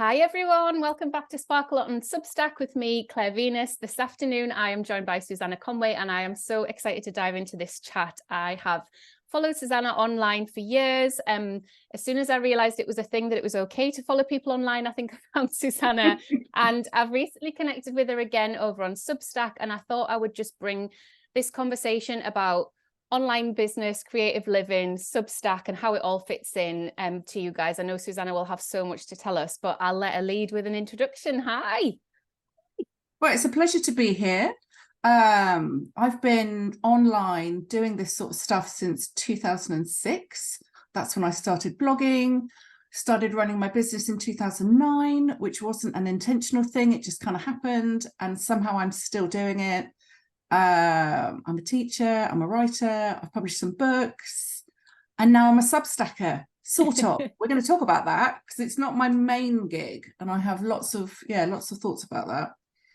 Hi everyone, welcome back to Sparkle on Substack with me, Claire Venus. This afternoon I am joined by Susannah Conway and I am so excited to dive into this chat. I have followed Susannah online for years. As soon as I realized it was a thing that it was okay to follow people online, I think I found Susannah and I've recently connected with her again over on Substack, and I thought I would just bring this conversation about online business, creative living, Substack, and how it all fits in to you guys. I know Susannah will have so much to tell us, but I'll let her lead with an introduction. Hi. Well, it's a pleasure to be here. I've been online doing this sort of stuff since 2006. That's when I started blogging, started running my business in 2009, which wasn't an intentional thing. It just kind of happened. And somehow I'm still doing it. I'm a teacher, I'm a writer, I've published some books, and now I'm a Substacker, sort of. We're going to talk about that because it's not my main gig, and I have lots of thoughts about that.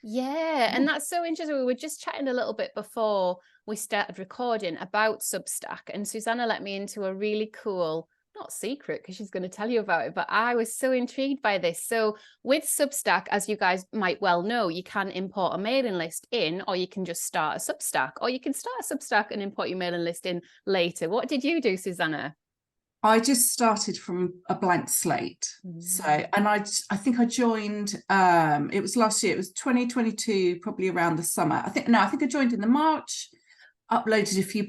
Yeah, and that's so interesting. We were just chatting a little bit before we started recording about Substack, and Susannah let me into a really cool, not secret because she's going to tell you about it, but I was so intrigued by this. So with Substack, as you guys might well know, you can import a mailing list in, or you can just start a Substack, or you can start a Substack and import your mailing list in later. What did you do, Susannah? I just started from a blank slate. So, and I think I joined, it was last year, it was 2022, probably around the summer. I think I joined in the March, uploaded a few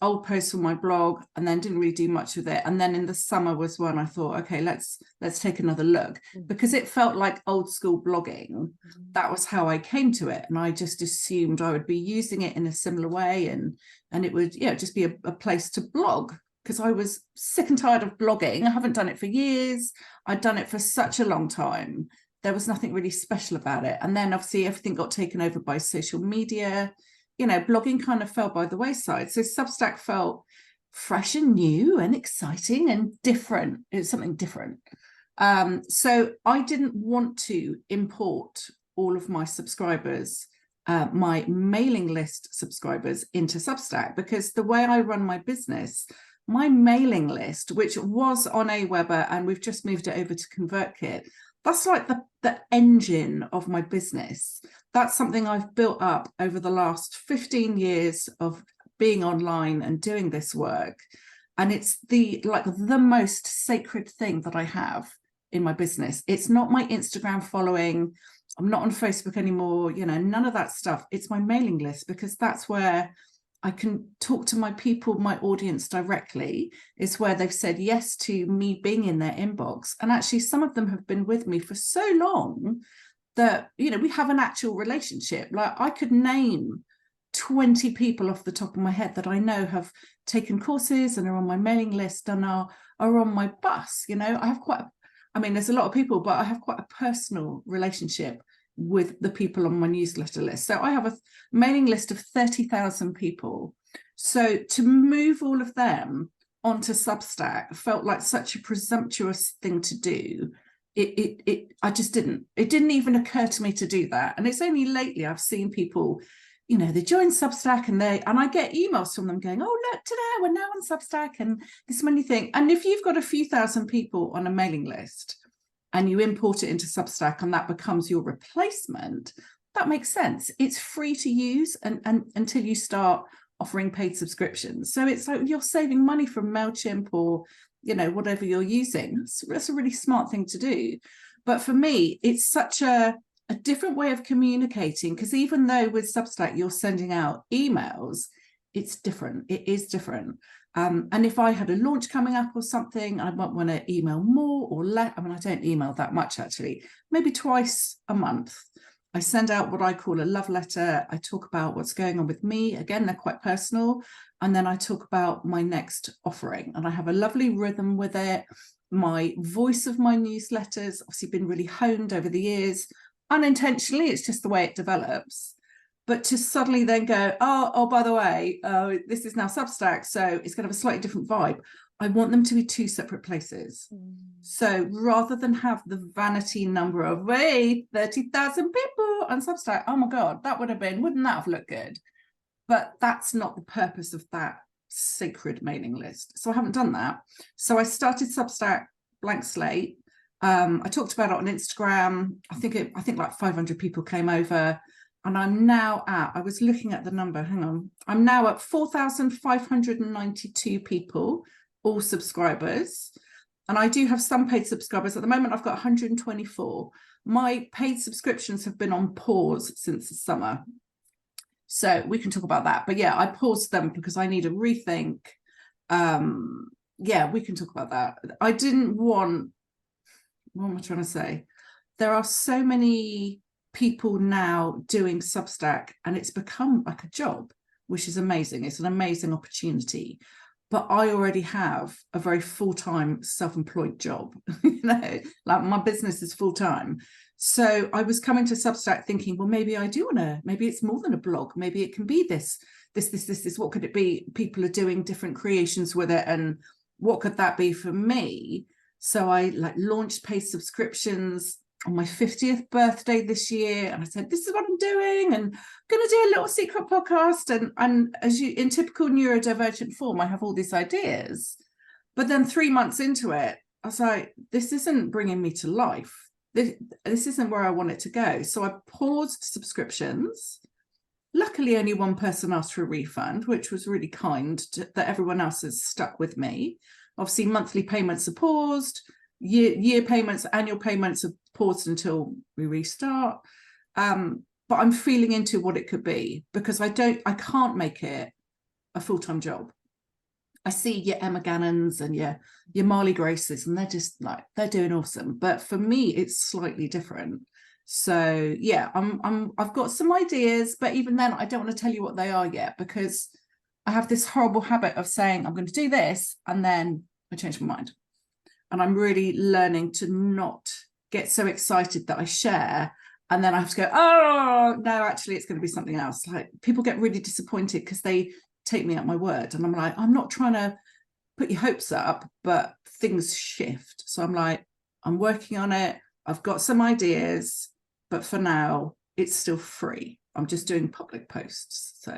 old posts on my blog, and then didn't really do much with it. And then in the summer was when I thought, okay, let's take another look, because it felt like old school blogging. That was how I came to it, and I just assumed I would be using it in a similar way, and it would just be a place to blog, because I was sick and tired of blogging. I haven't done it for years. I'd done it for such a long time. There was nothing really special about it. And then obviously everything got taken over by social media. Blogging kind of fell by the wayside. So Substack felt fresh and new and exciting and different. It was something different. So I didn't want to import all of my subscribers, my mailing list subscribers, into Substack, because the way I run my business, my mailing list, which was on Aweber, and we've just moved it over to ConvertKit, that's like the engine of my business. That's something I've built up over the last 15 years of being online and doing this work. And it's the most sacred thing that I have in my business. It's not my Instagram following. I'm not on Facebook anymore, none of that stuff. It's my mailing list, because that's where I can talk to my people, my audience directly. It's where they've said yes to me being in their inbox. And actually, some of them have been with me for so long that, we have an actual relationship. Like, I could name 20 people off the top of my head that I know have taken courses and are on my mailing list and are on my bus. I have there's a lot of people, but I have quite a personal relationship with the people on my newsletter list. So I have a mailing list of 30,000 people. So to move all of them onto Substack felt like such a presumptuous thing to do. It didn't even occur to me to do that. And it's only lately I've seen people, they join Substack and I get emails from them going, oh, look, today we're now on Substack and this many things. And if you've got a few thousand people on a mailing list and you import it into Substack and that becomes your replacement, that makes sense. It's free to use and until you start offering paid subscriptions. So it's like you're saving money from MailChimp or, whatever you're using. That's a really smart thing to do. But for me, it's such a different way of communicating, because even though with Substack you're sending out emails, it's different. It is different. And if I had a launch coming up or something, I might want to email more or less. I don't email that much, actually, maybe twice a month. I send out what I call a love letter. I talk about what's going on with me. Again, they're quite personal. And then I talk about my next offering. And I have a lovely rhythm with it. My voice of my newsletters obviously been really honed over the years. Unintentionally, it's just the way it develops. But to suddenly then go, oh, by the way, this is now Substack, so it's going to have a slightly different vibe. I want them to be two separate places. So rather than have the vanity number of 30,000 people on Substack, oh my God, wouldn't that have looked good? But that's not the purpose of that sacred mailing list. So I haven't done that. So I started Substack blank slate. I talked about it on Instagram. I think like 500 people came over, and I'm now I was looking at the number, hang on. I'm now at 4,592 people, all subscribers. And I do have some paid subscribers. At the moment, I've got 124. My paid subscriptions have been on pause since the summer. So we can talk about that. But yeah, I paused them because I need a rethink. Yeah, we can talk about that. I didn't want, what am I trying to say? There are so many people now doing Substack, and it's become like a job, which is amazing. It's an amazing opportunity. But I already have a very full-time self-employed job. Like my business is full-time. So I was coming to Substack thinking, well, maybe I do want to, maybe it's more than a blog. Maybe it can be this. What could it be? People are doing different creations with it. And what could that be for me? So I launched paid subscriptions on my 50th birthday this year. And I said, this is what I'm doing. And I'm going to do a little secret podcast. And as you, in typical neurodivergent form, I have all these ideas. But then 3 months into it, I was like, this isn't bringing me to life. This isn't where I want it to go. So I paused subscriptions. Luckily, only one person asked for a refund, which was really kind, that everyone else has stuck with me. Obviously, monthly payments are paused. Year payments, annual payments are paused until we restart. But I'm feeling into what it could be, because I can't make it a full-time job. I see your Emma Gannons and your Marley Graces, and they're just like, they're doing awesome. But for me, it's slightly different. So yeah, I've got some ideas, but even then, I don't want to tell you what they are yet, because I have this horrible habit of saying I'm going to do this, and then I change my mind. And I'm really learning to not get so excited that I share, and then I have to go, oh no, actually it's going to be something else. Like, people get really disappointed because they take me at my word, and I'm like, I'm not trying to put your hopes up, but things shift. So I'm like, I'm working on it. I've got some ideas, but for now it's still free. I'm just doing public posts. So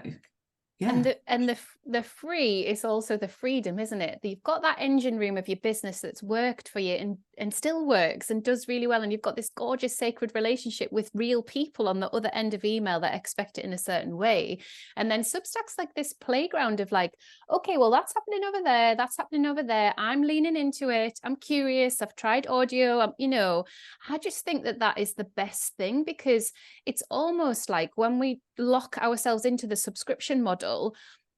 yeah. And the free is also the freedom, isn't it? You've got that engine room of your business that's worked for you and still works and does really well. And you've got this gorgeous sacred relationship with real people on the other end of email that expect it in a certain way. And then Substack's like this playground of like, okay, well, that's happening over there. That's happening over there. I'm leaning into it. I'm curious. I've tried audio. I just think that is the best thing, because it's almost like when we lock ourselves into the subscription model,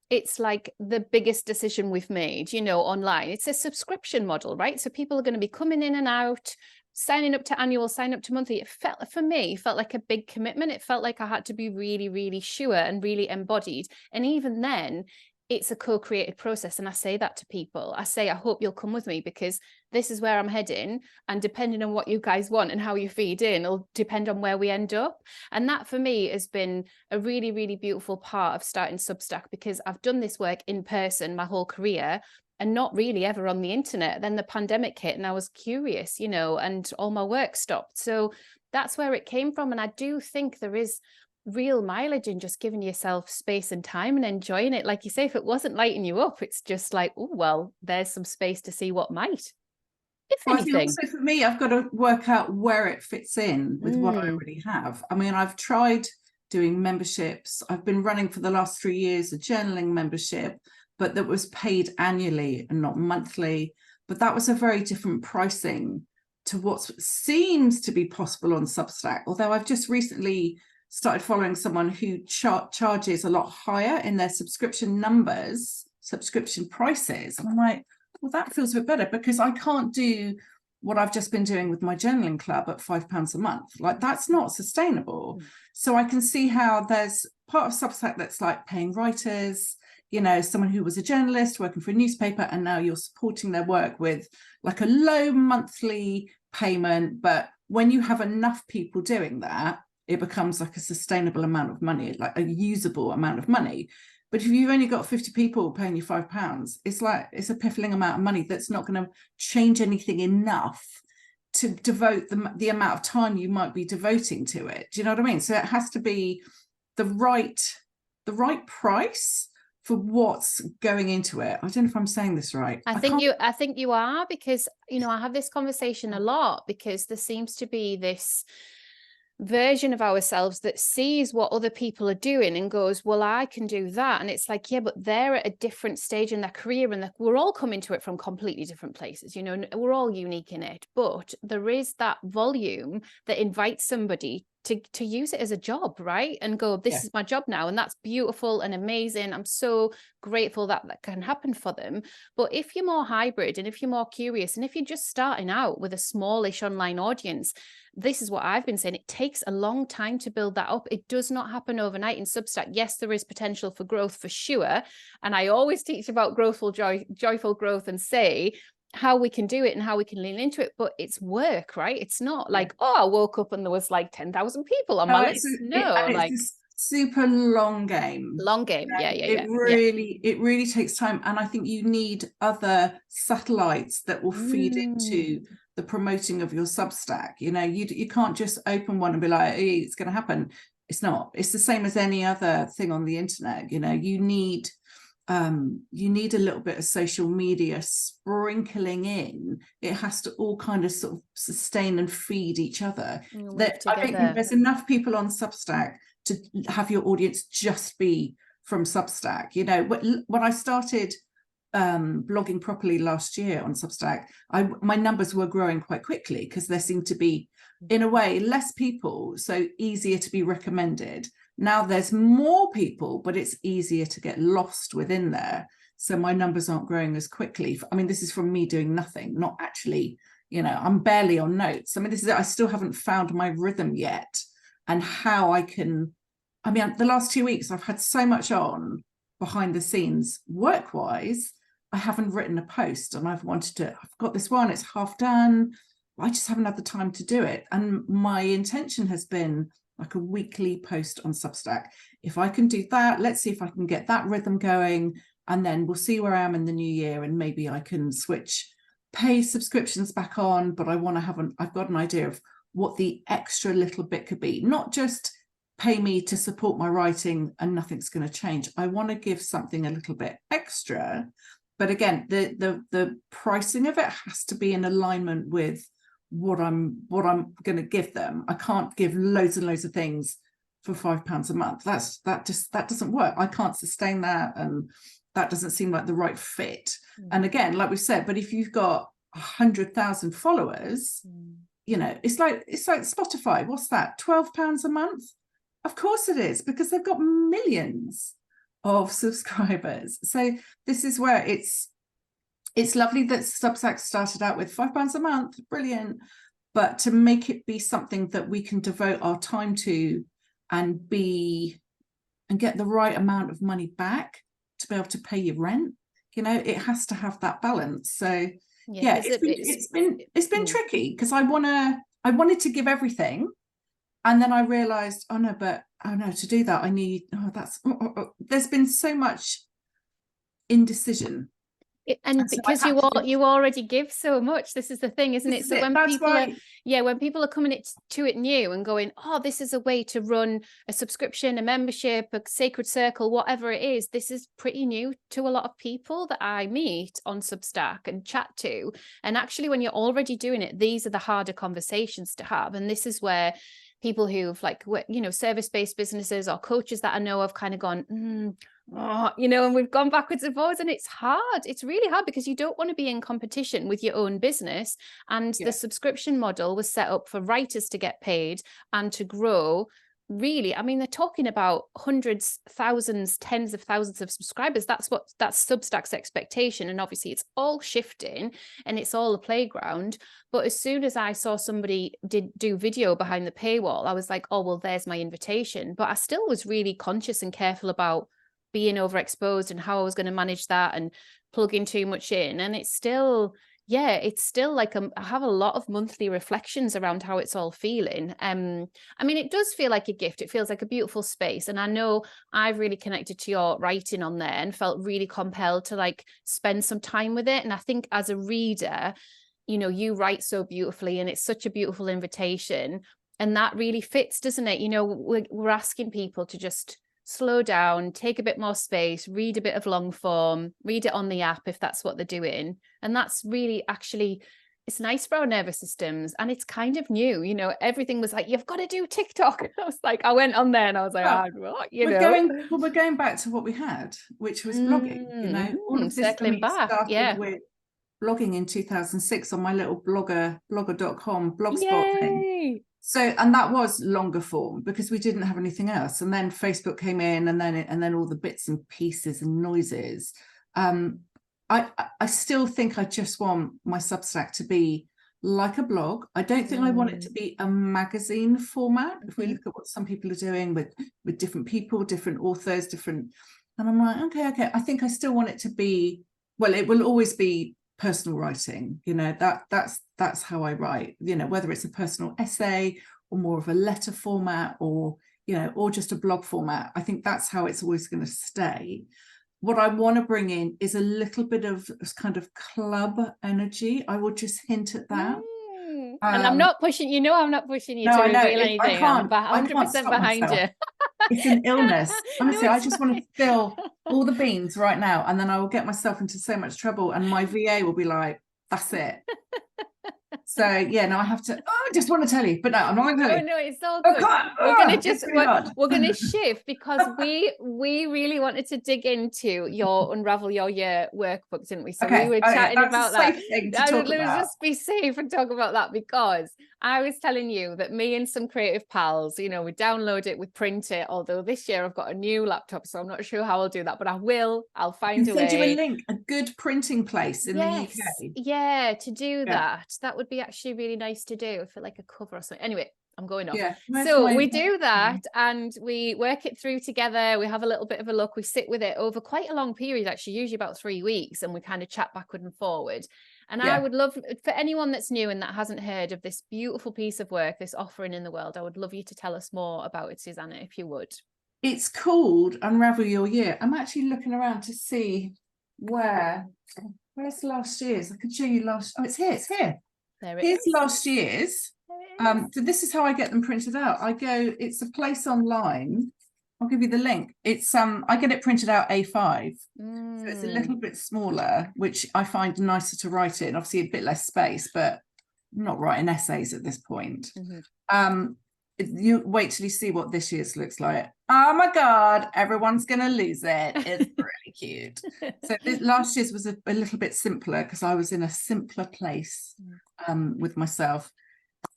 it's like the biggest decision we've made, online. It's a subscription model, right? So people are going to be coming in and out, signing up to annual, signing up to monthly. It felt like a big commitment. It felt like I had to be really, really sure and really embodied. And even then, it's a co-created process. And I say that to people. I say, I hope you'll come with me, because this is where I'm heading. And depending on what you guys want and how you feed in, it'll depend on where we end up. And that for me has been a really, really beautiful part of starting Substack, because I've done this work in person my whole career and not really ever on the internet. Then the pandemic hit and I was curious, and all my work stopped. So that's where it came from. And I do think there is real mileage in just giving yourself space and time and enjoying it. Like you say, if it wasn't lighting you up, it's just like, oh, well, there's some space to see what might, if anything. I think also for me, I've got to work out where it fits in with what I already have. I mean, I've tried doing memberships. I've been running for the last 3 years a journaling membership, but that was paid annually and not monthly. But that was a very different pricing to what seems to be possible on Substack. Although I've just recently started following someone who charges a lot higher in their subscription prices. And I'm like, well, that feels a bit better, because I can't do what I've just been doing with my journaling club at £5 a month. Like, that's not sustainable. So I can see how there's part of Substack that's like paying writers, someone who was a journalist working for a newspaper, and now you're supporting their work with like a low monthly payment. But when you have enough people doing that, it becomes like a sustainable amount of money, like a usable amount of money. But if you've only got 50 people paying you £5, it's like, it's a piffling amount of money that's not going to change anything enough to devote the amount of time you might be devoting to it. Do you know what I mean? So it has to be the right price for what's going into it. I don't know if I'm saying this right. I think you are, because, you know, I have this conversation a lot, because there seems to be this version of ourselves that sees what other people are doing and goes, well, I can do that. And it's like, yeah, but they're at a different stage in their career, and we're all coming to it from completely different places. You know, we're all unique in it, but there is that volume that invites somebody to use it as a job, right? And go, this is my job now. And that's beautiful and amazing. I'm so grateful that that can happen for them. But if you're more hybrid, and if you're more curious, and if you're just starting out with a smallish online audience, this is what I've been saying. It takes a long time to build that up. It does not happen overnight in Substack. Yes, there is potential for growth for sure. And I always teach about joyful growth, and say how we can do it and how we can lean into it. But it's work, right? It's not like, oh, I woke up and there was like 10,000 people on my list. It's a super long game. Yeah. It really takes time. And I think you need other satellites that will feed into the promoting of your Substack. You know, you can't just open one and be like, hey, it's going to happen. It's not. It's the same as any other thing on the internet. You know, you need a little bit of social media sprinkling in. It has to all kind of sort of sustain and feed each other. I don't think there's enough people on Substack to have your audience just be from Substack. You know, when I started blogging properly last year on Substack, my numbers were growing quite quickly, because there seemed to be, in a way, less people, so easier to be recommended. Now there's more people, but it's easier to get lost within there. So my numbers aren't growing as quickly. I mean, this is from me doing nothing, not actually, you know, I'm barely on notes. I mean, I still haven't found my rhythm yet, and how I can, I mean, the last 2 weeks, I've had so much on behind the scenes, work-wise, I haven't written a post, and I've got this one, it's half done. I just haven't had the time to do it. And my intention has been like a weekly post on Substack. If I can do that, let's see if I can get that rhythm going, and then we'll see where I am in the new year, and maybe I can switch pay subscriptions back on. But I've got an idea of what the extra little bit could be, not just pay me to support my writing and nothing's going to change. I want to give something a little bit extra. But again, the pricing of it has to be in alignment with what I'm going to give them. I can't give loads and loads of things for £5 a month. That doesn't work. I can't sustain that, and that doesn't seem like the right fit. And again, like we said, but if you've got 100,000 followers, you know, it's like Spotify. What's that? £12 a month? Of course it is, because they've got millions of subscribers. So this is where it's lovely that Substack started out with £5 a month, brilliant, but to make it be something that we can devote our time to and get the right amount of money back to be able to pay your rent, you know, it has to have that balance. So yeah, it's been tricky, because I wanted to give everything, and then I realized, to do that I need, there's been so much indecision. And because you already give so much, this is the thing, isn't it? So when people are coming to it new and going, oh, this is a way to run a subscription, a membership, a sacred circle, whatever it is, this is pretty new to a lot of people that I meet on Substack and chat to. And actually, when you're already doing it, these are the harder conversations to have. And this is where people who've, like, you know, service-based businesses or coaches that I know have kind of gone, you know, and we've gone backwards and forwards, and it's hard. It's really hard, because you don't want to be in competition with your own business. And the subscription model was set up for writers to get paid and to grow. Really, I mean, they're talking about hundreds, thousands, tens of thousands of subscribers. That's Substack's expectation. And obviously it's all shifting, and it's all a playground. But as soon as I saw somebody do video behind the paywall, I was like, oh, well, there's my invitation. But I still was really conscious and careful about being overexposed and how I was going to manage that and plugging too much in. And it's still like I have a lot of monthly reflections around how it's all feeling. I mean, it does feel like a gift. It feels like a beautiful space. And I know I've really connected to your writing on there and felt really compelled to like spend some time with it. And I think as a reader, you know, you write so beautifully, and it's such a beautiful invitation. And that really fits, doesn't it? You know, we're asking people to just slow down, take a bit more space, read a bit of long form, read it on the app if that's what they're doing. And that's really actually, it's nice for our nervous systems, and it's kind of new. You know, everything was like, you've got to do TikTok. I was like, I went on there and I was like, what? We're going back to what we had, which was blogging. You know, all of this circling back, started with blogging in 2006 on my little blogger.com blogspot thing. So, and that was longer form because we didn't have anything else. And then Facebook came in, and then all the bits and pieces and noises. I still think I just want my Substack to be like a blog. I don't think I want it to be a magazine format. If we look at what some people are doing with different people, different authors, and I'm like, okay. I think I still want it to be, well, it will always be personal writing. You know, that's how I write, you know, whether it's a personal essay or more of a letter format, or, you know, or just a blog format. I think that's how it's always going to stay. What I want to bring in is a little bit of kind of club energy. I will just hint at that. And I'm not pushing, you know, I'm not pushing you to reveal anything. I can't, I'm 100% behind myself. you. It's an illness. Honestly, No, I just want to spill all the beans right now, and then I will get myself into so much trouble, and my VA will be like, that's it. So yeah, no, I have to. I just want to tell you, but no, I'm not going to tell you. No, it's all good. We're going to shift, because we really wanted to dig into your Unravel Your Year workbook, didn't we? So we were chatting about that. Let's just be safe and talk about that, because I was telling you that me and some creative pals, you know, we download it, we print it. Although this year I've got a new laptop, so I'm not sure how I'll do that, but I will. I'll find a way. Send you a link, a good printing place in the UK. Yeah, to do that. That would be actually really nice to do for like a cover or something. Anyway, I'm going off. Yeah, so we do that and we work it through together. We have a little bit of a look. We sit with it over quite a long period, actually, usually about 3 weeks, and we kind of chat backward and forward. And I would love, for anyone that's new and that hasn't heard of this beautiful piece of work, this offering in the world, I would love you to tell us more about it, Susannah, if you would. It's called Unravel Your Year. I'm actually looking around to see where's last year's. I could show you it's here. There it is. Here's last year's. So this is how I get them printed out. It's a place online. I'll give you the link. It's I get it printed out A5. So it's a little bit smaller, which I find nicer to write in. Obviously a bit less space, but I'm not writing essays at this point. You wait till you see what this year's looks like. Oh my God, everyone's gonna lose it. It's really cute. So last year's was a little bit simpler because I was in a simpler place with myself.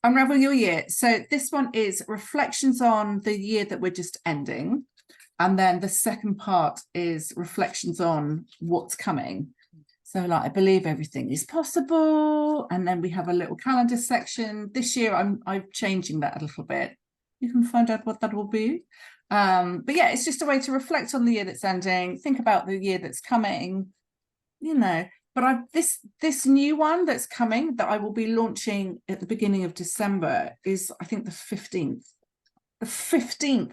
Unravel Your Year. So this one is reflections on the year that we're just ending. And then the second part is reflections on what's coming. So like, I believe everything is possible. And then we have a little calendar section. This year, I'm changing that a little bit. You can find out what that will be. But yeah, it's just a way to reflect on the year that's ending, think about the year that's coming, you know. But this new one that's coming that I will be launching at the beginning of December is, I think, the 15th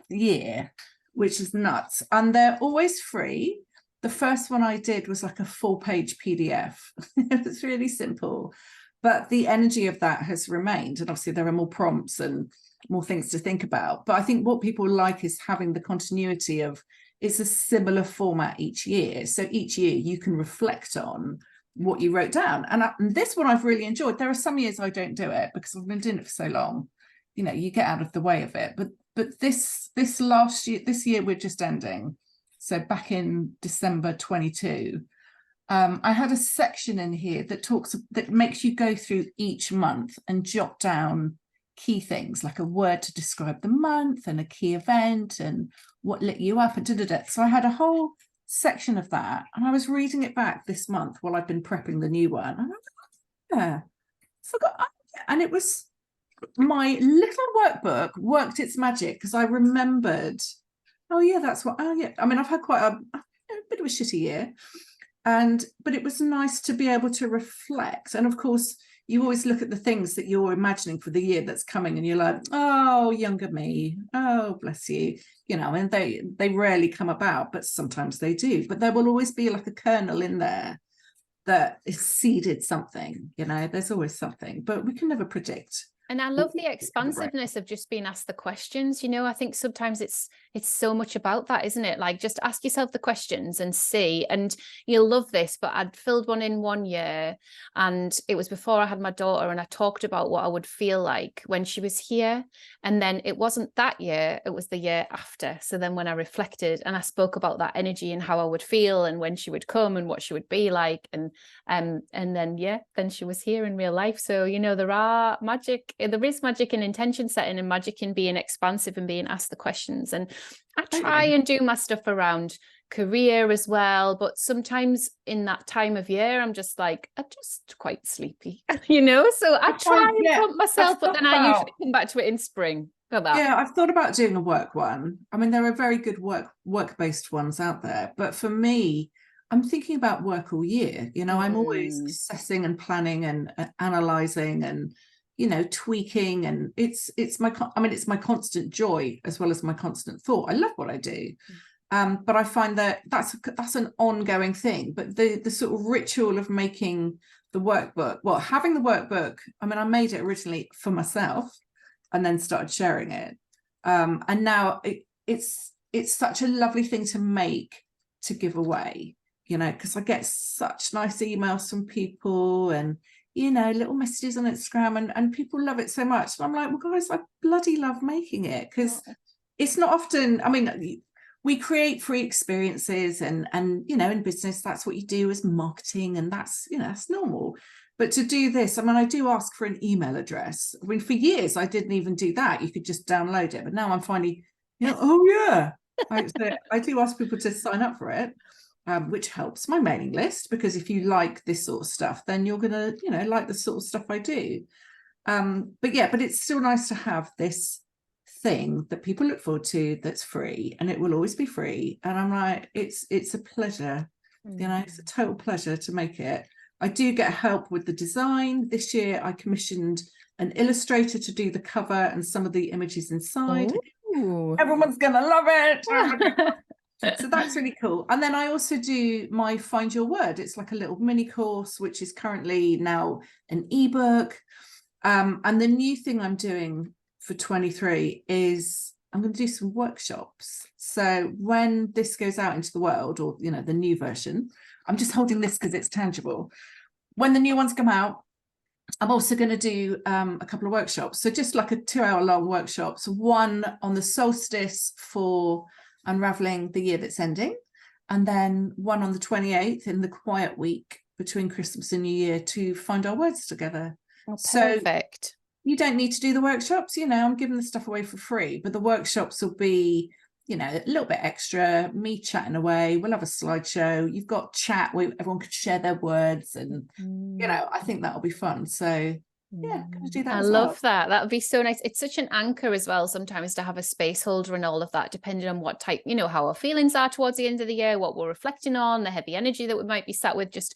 year, which is nuts. And they're always free. The first one I did was like a 4-page PDF. It was really simple, but the energy of that has remained. And obviously there are more prompts and more things to think about. But I think what people like is having the continuity of, it's a similar format each year. So each year you can reflect on what you wrote down. And this one I've really enjoyed. There are some years I don't do it because I've been doing it for so long. You know, you get out of the way of it. But this year we're just ending. So back in December 22, I had a section in here that makes you go through each month and jot down key things, like a word to describe the month and a key event and what lit you up and So I had a whole section of that, and I was reading it back this month while I've been prepping the new one. And I forgot, and it was my little workbook worked its magic because I remembered. Oh yeah, that's what. Oh yeah, I mean, I've had quite a bit of a shitty year, but it was nice to be able to reflect. And of course, you always look at the things that you're imagining for the year that's coming, and you're like, oh, younger me, oh, bless you, you know. And they rarely come about, but sometimes they do. But there will always be like a kernel in there that is seeded something, you know. There's always something, but we can never predict And I love the expansiveness of just being asked the questions. You know, I think sometimes it's so much about that, isn't it? Like, just ask yourself the questions and see. And you'll love this, but I'd filled one in one year, and it was before I had my daughter, and I talked about what I would feel like when she was here. And then it wasn't that year, it was the year after. So then when I reflected and I spoke about that energy and how I would feel and when she would come and what she would be like, and then she was here in real life. So, you know, there is magic in intention setting and magic in being expansive and being asked the questions. And I try and do my stuff around career as well, but sometimes in that time of year I'm just quite sleepy, you know, so I try and pump myself, but then I usually come back to it in spring for that. Yeah, I've thought about doing a work one. I mean, there are very good work-based ones out there, but for me, I'm thinking about work all year. You know, I'm always assessing and planning and analysing and, you know, tweaking, and it's my constant joy as well as my constant thought. I love what I do, but I find that that's an ongoing thing. But the sort of ritual of making the workbook, having the workbook, I mean, I made it originally for myself and then started sharing it, and now it's such a lovely thing to make, to give away. You know, because I get such nice emails from people and, you know, little messages on Instagram, and people love it so much. And I'm like, well, guys, I bloody love making it, because it's not often, I mean, we create free experiences and, you know, in business, that's what you do as marketing, and that's, you know, that's normal. But to do this, I mean, I do ask for an email address. I mean, for years, I didn't even do that. You could just download it. But now I'm finally, you know, oh yeah, I do ask people to sign up for it. Which helps my mailing list, because if you like this sort of stuff, then you're gonna, you know, like the sort of stuff I do. But it's still nice to have this thing that people look forward to that's free, and it will always be free. And I'm like, it's a pleasure, you know, it's a total pleasure to make it. I do get help with the design. This year I commissioned an illustrator to do the cover and some of the images inside. Ooh. Everyone's gonna love it. So that's really cool. And then I also do my Find Your Word. It's like a little mini course, which is currently now an ebook. And the new thing I'm doing for 23 is I'm going to do some workshops. So when this goes out into the world, or, you know, the new version, I'm just holding this because it's tangible. When the new ones come out, I'm also going to do a couple of workshops. So just like a 2-hour long workshops, one on the solstice for unraveling the year that's ending, and then one on the 28th in the quiet week between Christmas and New Year to find our words together. Oh, perfect. So you don't need to do the workshops, you know, I'm giving the stuff away for free, but the workshops will be, you know, a little bit extra, me chatting away. We'll have a slideshow, you've got chat where everyone could share their words, and you know, I think that'll be fun. So yeah, gonna do that. I love that. That would be so nice. It's such an anchor as well sometimes to have a space holder and all of that, depending on what type, you know, how our feelings are towards the end of the year, what we're reflecting on, the heavy energy that we might be sat with, just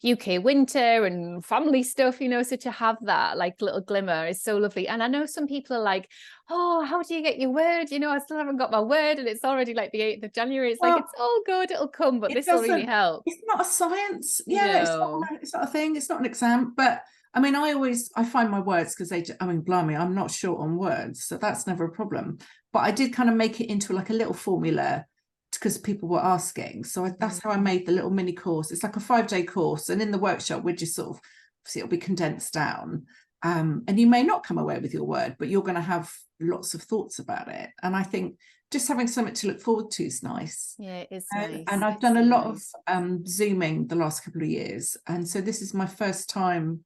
UK winter and family stuff, you know. So to have that like little glimmer is so lovely. And I know some people are like, oh, how do you get your word? You know, I still haven't got my word, and it's already like the 8th of January. It's like, it's all good, it'll come, but this will really help. It's not a science. Yeah, no. It's not a thing. It's not an exam. But I mean, I find my words, because I mean, blimey, I'm not short on words, so that's never a problem. But I did kind of make it into like a little formula, because people were asking. So that's how I made the little mini course. It's like a 5-day course, and in the workshop we're just sort of, see, it'll be condensed down, and you may not come away with your word, but you're going to have lots of thoughts about it. And I think just having something to look forward to is nice. Yeah, it is nice. And I've done a lot of Zooming the last couple of years, and so this is my first time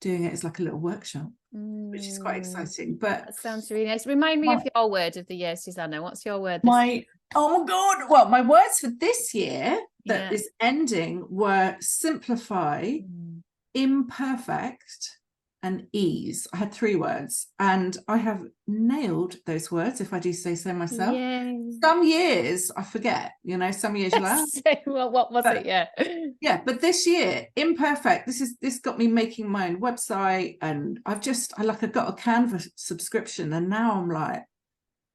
doing it as like a little workshop, which is quite exciting. But that sounds really nice. Remind me of your word of the year, Susannah. What's your word? Oh my God. Well, my words for this year that is ending were simplify, imperfect, and ease. I had 3 words, and I have nailed those words, if I do say so myself. Yay. Some years I forget, you know, some years you're like, well, what was it? Yeah, but this year, imperfect, this got me making my own website, and I got a Canva subscription, and now I'm like,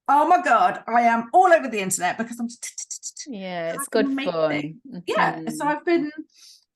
oh my God, I am all over the internet, because I'm it's good fun. Yeah, so I've been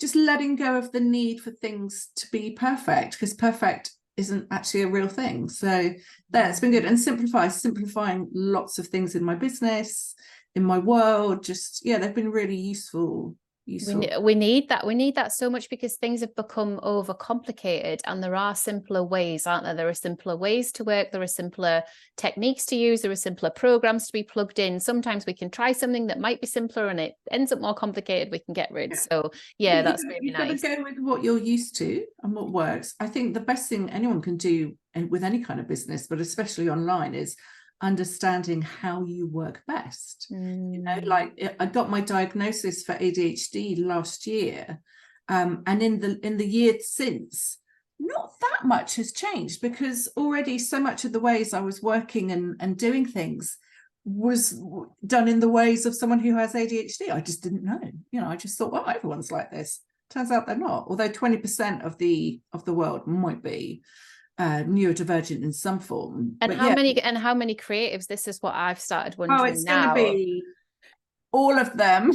just letting go of the need for things to be perfect, because perfect isn't actually a real thing. So that's been good. And simplifying lots of things in my business, in my world, just, yeah, they've been really useful. We need that so much, because things have become overcomplicated, and there are simpler ways, aren't there? There are simpler ways to work, there are simpler techniques to use, there are simpler programs to be plugged in. Sometimes we can try something that might be simpler and it ends up more complicated, we can get rid. So yeah, that's really nice. You've got to go with what you're used to and what works. I think the best thing anyone can do with any kind of business, but especially online, is understanding how you work best. You know, like I got my diagnosis for ADHD last year, and in the year since, not that much has changed, because already so much of the ways I was working and doing things was done in the ways of someone who has ADHD. I just didn't know, you know, I just thought, well, everyone's like this. Turns out they're not, although 20% of the world might be neurodivergent in some form. And how many creatives? This is what I've started wondering. Oh, it's going to be all of them.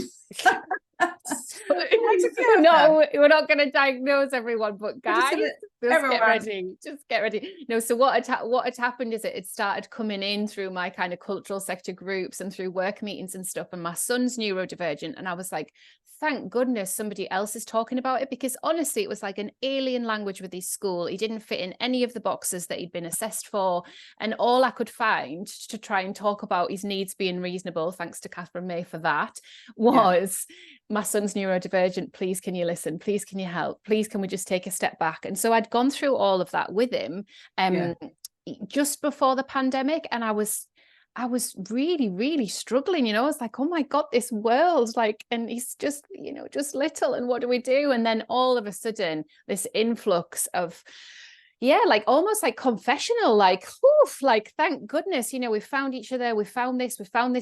We're not going to diagnose everyone, but guys, just get ready. No, so what had happened is it started coming in through my kind of cultural sector groups and through work meetings and stuff, and my son's neurodivergent, and I was like, thank goodness somebody else is talking about it, because honestly it was like an alien language with his school. He didn't fit in any of the boxes that he'd been assessed for, and all I could find to try and talk about his needs being reasonable, thanks to Catherine May for that, was my son's neurodivergent, please can you listen, please can you help, please can we just take a step back. And so I'd gone through all of that with him just before the pandemic, and I was really, really struggling, you know. I was like, oh my God, this world, like, and he's just, you know, just little, and what do we do? And then all of a sudden, this influx of, like almost like confessional, like, oof, like, thank goodness, you know, we found each other, we found this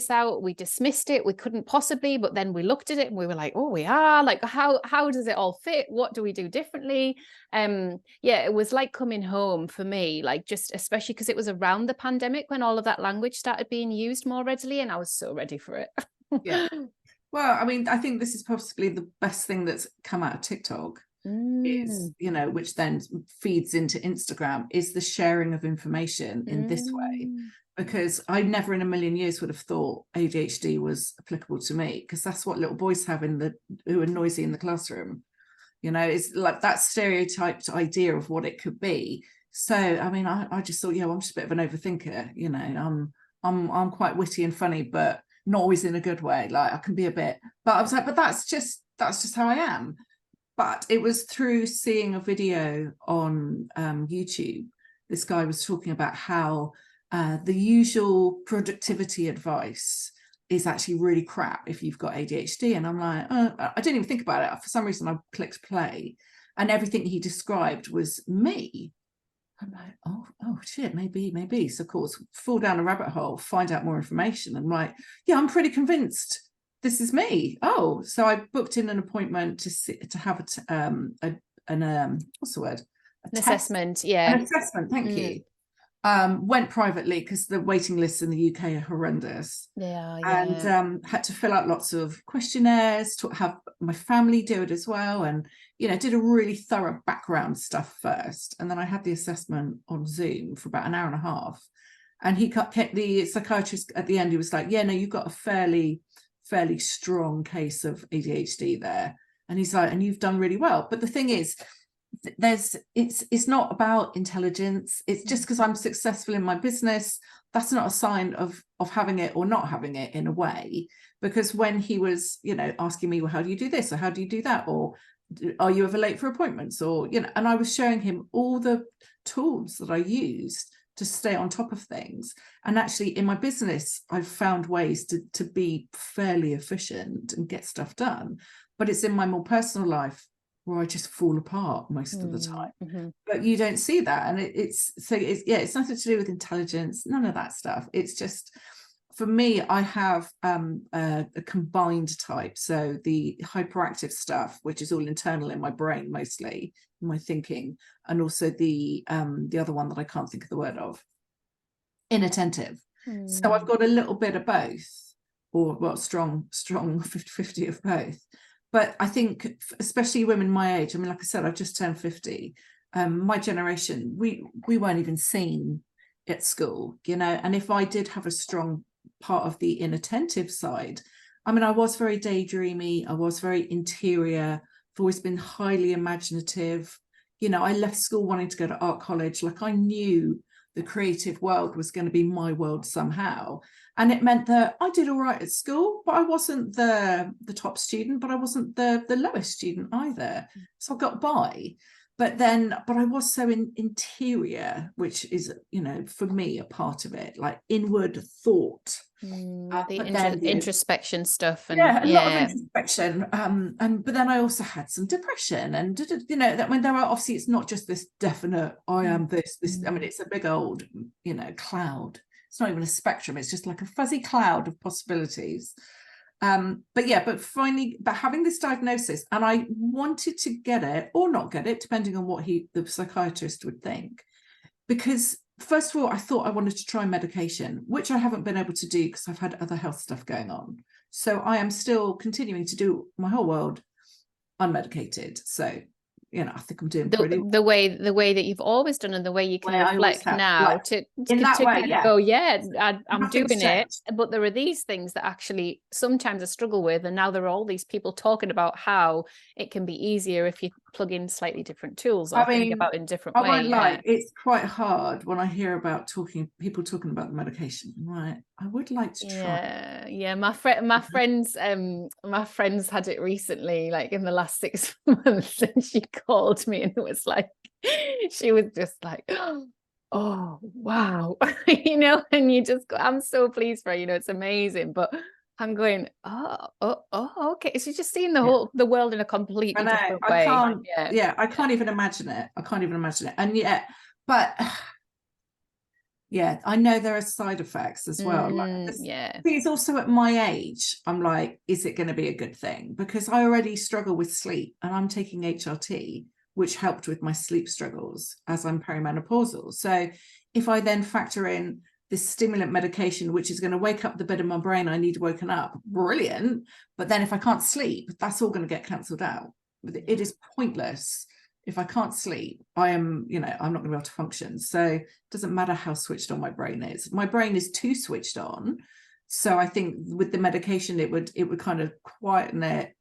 out, we dismissed it, we couldn't possibly, but then we looked at it and we were like, oh, we are, like, how does it all fit? What do we do differently? It was like coming home for me, like, just especially because it was around the pandemic when all of that language started being used more readily, and I was so ready for it. Yeah. Well, I mean, I think this is possibly the best thing that's come out of TikTok. Is, you know, which then feeds into Instagram, is the sharing of information in this way, because I never in a million years would have thought ADHD was applicable to me, because that's what little boys have who are noisy in the classroom, you know. It's like that stereotyped idea of what it could be. So I mean, I just thought, I'm just a bit of an overthinker, you know. I'm quite witty and funny, but not always in a good way. Like, I can be a bit, but I was like, but that's just how I am. But it was through seeing a video on YouTube. This guy was talking about how the usual productivity advice is actually really crap if you've got ADHD. And I'm like, I didn't even think about it. For some reason, I clicked play, and everything he described was me. I'm like, oh shit, maybe. So of course, fall down a rabbit hole, find out more information. And like, I'm pretty convinced this is me. Oh, so I booked in an appointment to have what's the word? An assessment. An assessment. Thank you. Went privately because the waiting lists in the UK are horrendous. And had to fill out lots of questionnaires, to have my family do it as well, and did a really thorough background stuff first, and then I had the assessment on Zoom for about an hour and a half. And he kept the psychiatrist at the end. He was like, "Yeah, no, you've got a fairly strong case of ADHD there," and he's like, "And you've done really well." But the thing is, it's not about intelligence. It's just because I'm successful in my business, that's not a sign of having it or not having it, in a way. Because when he was asking me, well, how do you do this, or how do you do that, or are you ever late for appointments, or and I was showing him all the tools that I used to stay on top of things. And actually in my business, I've found ways to be fairly efficient and get stuff done. But it's in my more personal life where I just fall apart most of the time. Mm-hmm. But you don't see that. And it's nothing to do with intelligence, none of that stuff. It's just, for me, I have a combined type. So the hyperactive stuff, which is all internal in my brain, mostly in my thinking, and also the other one that I can't think of the word of, inattentive. So I've got a little bit of both, or strong 50-50 of both. But I think, especially women my age, I mean, like I said, I've just turned 50. my generation, we weren't even seen at school, you know. And if I did have a strong part of the inattentive side, I mean, I was very daydreamy, I was very interior, I've always been highly imaginative. You know, I left school wanting to go to art college. Like, I knew the creative world was going to be my world somehow. And it meant that I did all right at school, but I wasn't the top student, but I wasn't the lowest student either. So I got by. But I was so interior, which is, you know, for me, a part of it, like inward thought. The introspection stuff. And a lot of introspection. But then I also had some depression, and, you know, that when there are, obviously, it's not just this definite, I am this, I mean, it's a big old, you know, cloud. It's not even a spectrum. It's just like a fuzzy cloud of possibilities. But having this diagnosis, and I wanted to get it or not get it, depending on what the psychiatrist would think, because first of all, I thought I wanted to try medication, which I haven't been able to do because I've had other health stuff going on. So I am still continuing to do my whole world unmedicated. So, you know, I think I'm doing pretty well. The way that you've always done, and the way you can reflect now, like, to go, I'm doing it. But there are these things that actually sometimes I struggle with, and now there are all these people talking about how it can be easier if you plug in slightly different tools or think about in different ways. I won't lie, it's quite hard when I hear about people talking about the medication. Right, I would like to try. Yeah. My friends had it recently, like in the last 6 months, and she called me, and it was like, she was just like, oh wow, you know, and you just go, I'm so pleased for her, you know, it's amazing. But I'm going, okay. So just seeing the world in a completely different way. I can't even imagine it. And yet, but yeah, I know there are side effects as well. It's also at my age, I'm like, is it going to be a good thing? Because I already struggle with sleep, and I'm taking HRT, which helped with my sleep struggles as I'm perimenopausal. So if I then factor in this stimulant medication, which is going to wake up the bit of my brain I need woken up, brilliant. But then if I can't sleep, that's all going to get cancelled out. It is pointless. If I can't sleep, I'm not going to be able to function. So it doesn't matter how switched on my brain is. My brain is too switched on. So I think with the medication, it would kind of quieten it,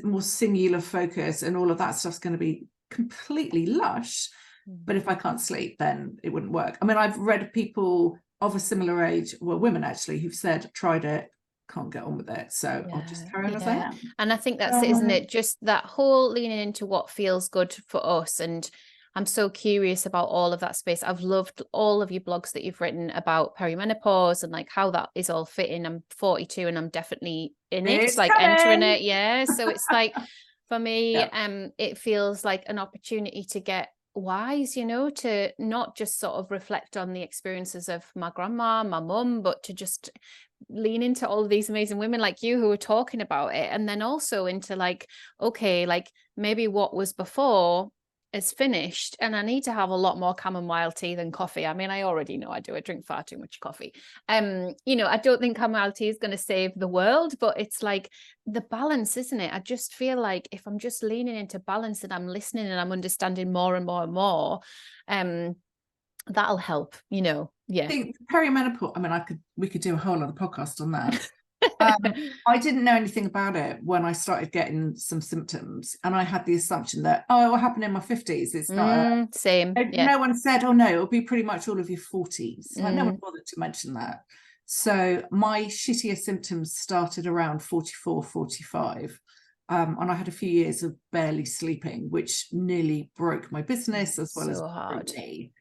more singular focus, and all of that stuff's going to be completely lush. But if I can't sleep, then it wouldn't work. I mean, I've read people of a similar age, well, women actually, who've said, tried it, can't get on with it, so I'll just carry on as I am. And I think that's it, isn't it? Just that whole leaning into what feels good for us. And I'm so curious about all of that space. I've loved all of your blogs that you've written about perimenopause and like how that is all fitting. I'm 42 and I'm definitely in it, like entering it. Yeah. So it's like, for me, it feels like an opportunity to get wise, you know, to not just sort of reflect on the experiences of my grandma, my mum, but to just lean into all of these amazing women like you who are talking about it. And then also into like, okay, like maybe what was before is finished, and I need to have a lot more chamomile tea than coffee. I mean, I already know I do. I drink far too much coffee. You know, I don't think chamomile tea is going to save the world, but it's like the balance, isn't it? I just feel like if I'm just leaning into balance and I'm listening and I'm understanding more and more and more, that'll help, you know. Yeah. I think perimenopause, I mean, we could do a whole other podcast on that. I didn't know anything about it when I started getting some symptoms, and I had the assumption that, it will happen in my 50s. It's not same. No one said, no, it'll be pretty much all of your 40s. Like, no one bothered to mention that. So my shittier symptoms started around 44, 45. And I had a few years of barely sleeping, which nearly broke my business as well as broke me.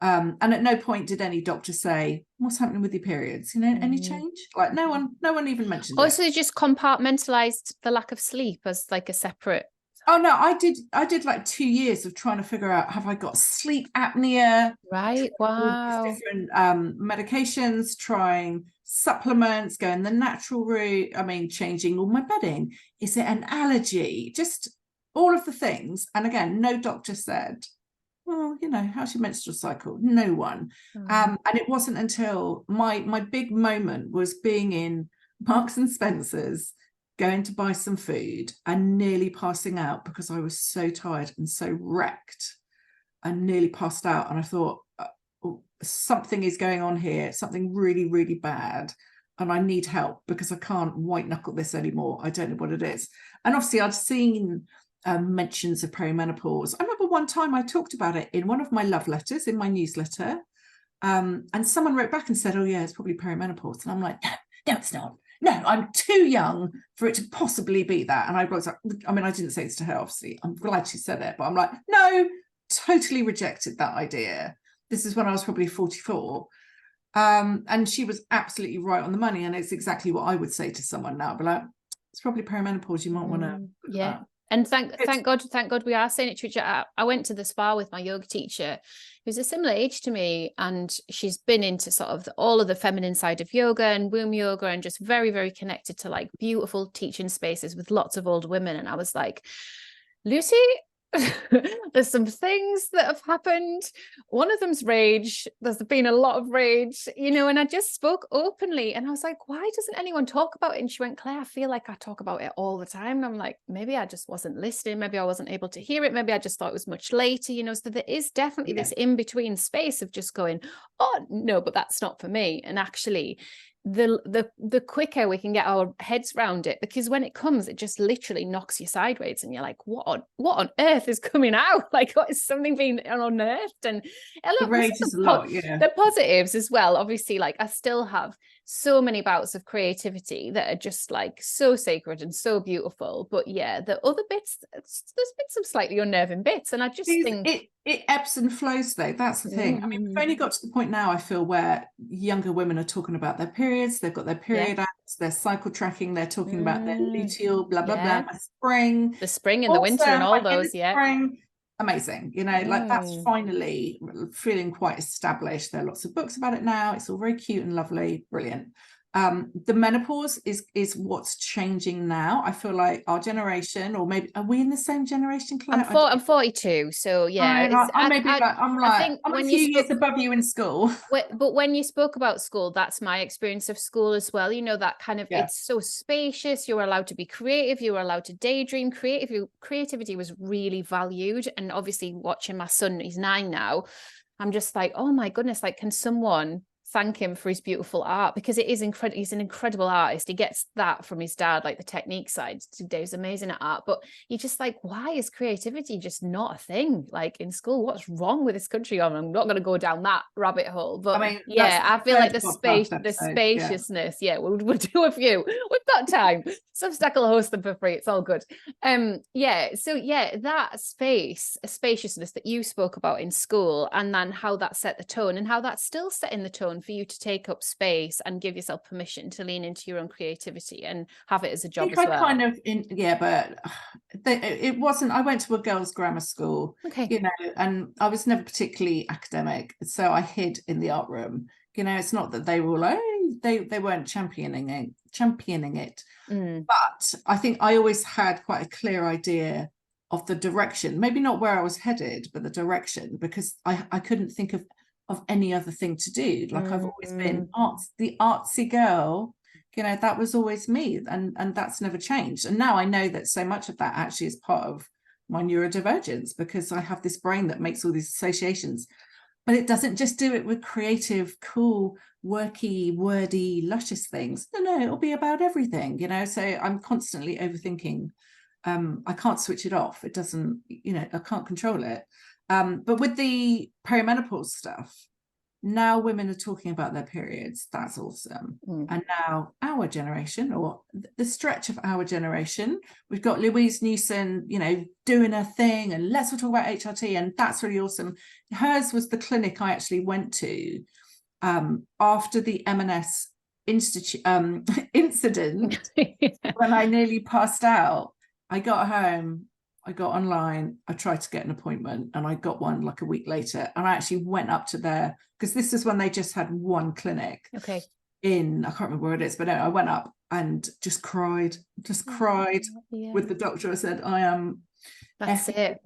And at no point did any doctor say, what's happening with your periods? You know, any change? Like no one even mentioned it. Also, just compartmentalized the lack of sleep as like a separate. Oh no, I did like 2 years of trying to figure out, have I got sleep apnea? Right. Wow. Different medications, trying supplements, going the natural route. I mean, changing all my bedding. Is it an allergy? Just all of the things. And again, no doctor said, well, you know, how's your menstrual cycle? No one. And it wasn't until my big moment was being in Marks and Spencer's, going to buy some food and nearly passing out because I was so tired and so wrecked. and nearly passed out, and I thought, something is going on here, something really, really bad, and I need help because I can't white knuckle this anymore. I don't know what it is. And obviously I'd seen mentions of perimenopause. I remember one time I talked about it in one of my love letters in my newsletter, and someone wrote back and said, oh yeah, it's probably perimenopause. And I'm like, no, it's not. No, I'm too young for it to possibly be that. And I was like, I mean, I didn't say this to her, obviously. I'm glad she said it, but I'm like, no, totally rejected that idea. This is when I was probably 44. And she was absolutely right on the money. And it's exactly what I would say to someone now. But like, it's probably perimenopause. You might want to. Yeah. And thank God we are saying it to each other. I went to the spa with my yoga teacher, who's a similar age to me, and she's been into sort of all of the feminine side of yoga and womb yoga, and just very, very connected to like beautiful teaching spaces with lots of older women. And I was like, Lucy, there's some things that have happened. One of them's rage. There's been a lot of rage, and I just spoke openly, and I was like, why doesn't anyone talk about it? And she went, Claire, I feel like I talk about it all the time. And I'm like, maybe I just wasn't listening. Maybe I wasn't able to hear it. Maybe I just thought it was much later, so there is definitely this in-between space of just going, oh no, but that's not for me. And actually the quicker we can get our heads around it, because when it comes, it just literally knocks you sideways, and you're like, what on earth is coming out? Like, what is something being unearthed? And the rage is a lot, yeah. The positives as well, obviously, like I still have so many bouts of creativity that are just like so sacred and so beautiful, but yeah, the other bits, there's been some slightly unnerving bits, and I just think it ebbs and flows though. That's the thing. I mean, we've only got to the point now, I feel, where younger women are talking about their periods. They've got their period acts, their cycle tracking, they're talking about their luteal blah blah blah, the spring and the winter and all those spring. Amazing, like that's finally feeling quite established. There are lots of books about it now. It's all very cute and lovely, brilliant. The menopause is what's changing now. I feel like our generation, or maybe are we in the same generation, Claire? I'm 42, so yeah. I'm a few years above you in school. But when you spoke about school, that's my experience of school as well. That kind of, it's so spacious. You were allowed to be creative. You were allowed to daydream. Creativity was really valued. And obviously watching my son, he's 9 now, I'm just like, oh my goodness, like, can someone thank him for his beautiful art? Because it is incredible. He's an incredible artist. He gets that from his dad, like the technique side. Dave's amazing at art, but you're just like, why is creativity just not a thing like in school? What's wrong with this country? I'm not going to go down that rabbit hole, but I mean, I feel like the spaciousness. We'll do a few. We've got time. Substack will host them for free. It's all good. That spaciousness that you spoke about in school, and then how that set the tone, and how that's still setting the tone for you to take up space and give yourself permission to lean into your own creativity and have it as a job as well. But it wasn't. I went to a girls' grammar school, and I was never particularly academic, so I hid in the art room. It's not that they were like, they weren't championing it. But I think I always had quite a clear idea of the direction, maybe not where I was headed, but the direction, because I couldn't think of any other thing to do. Like, I've always been the artsy girl, that was always me, and that's never changed. And now I know that so much of that actually is part of my neurodivergence, because I have this brain that makes all these associations, but it doesn't just do it with creative, cool, worky, wordy, luscious things. No, it'll be about everything, so I'm constantly overthinking. I can't switch it off. It doesn't, I can't control it. But with the perimenopause stuff, now women are talking about their periods. That's awesome. And now our generation, or the stretch of our generation, we've got Louise Newson, doing her thing, and let's talk about HRT, and that's really awesome. Hers was the clinic I actually went to after the M&S incident when I nearly passed out. I got home, I got online, I tried to get an appointment, and I got one like a week later. And I actually went up to there, because this is when they just had one clinic in, I can't remember where it is, but no, I went up and just cried with the doctor. I said, I am absolutely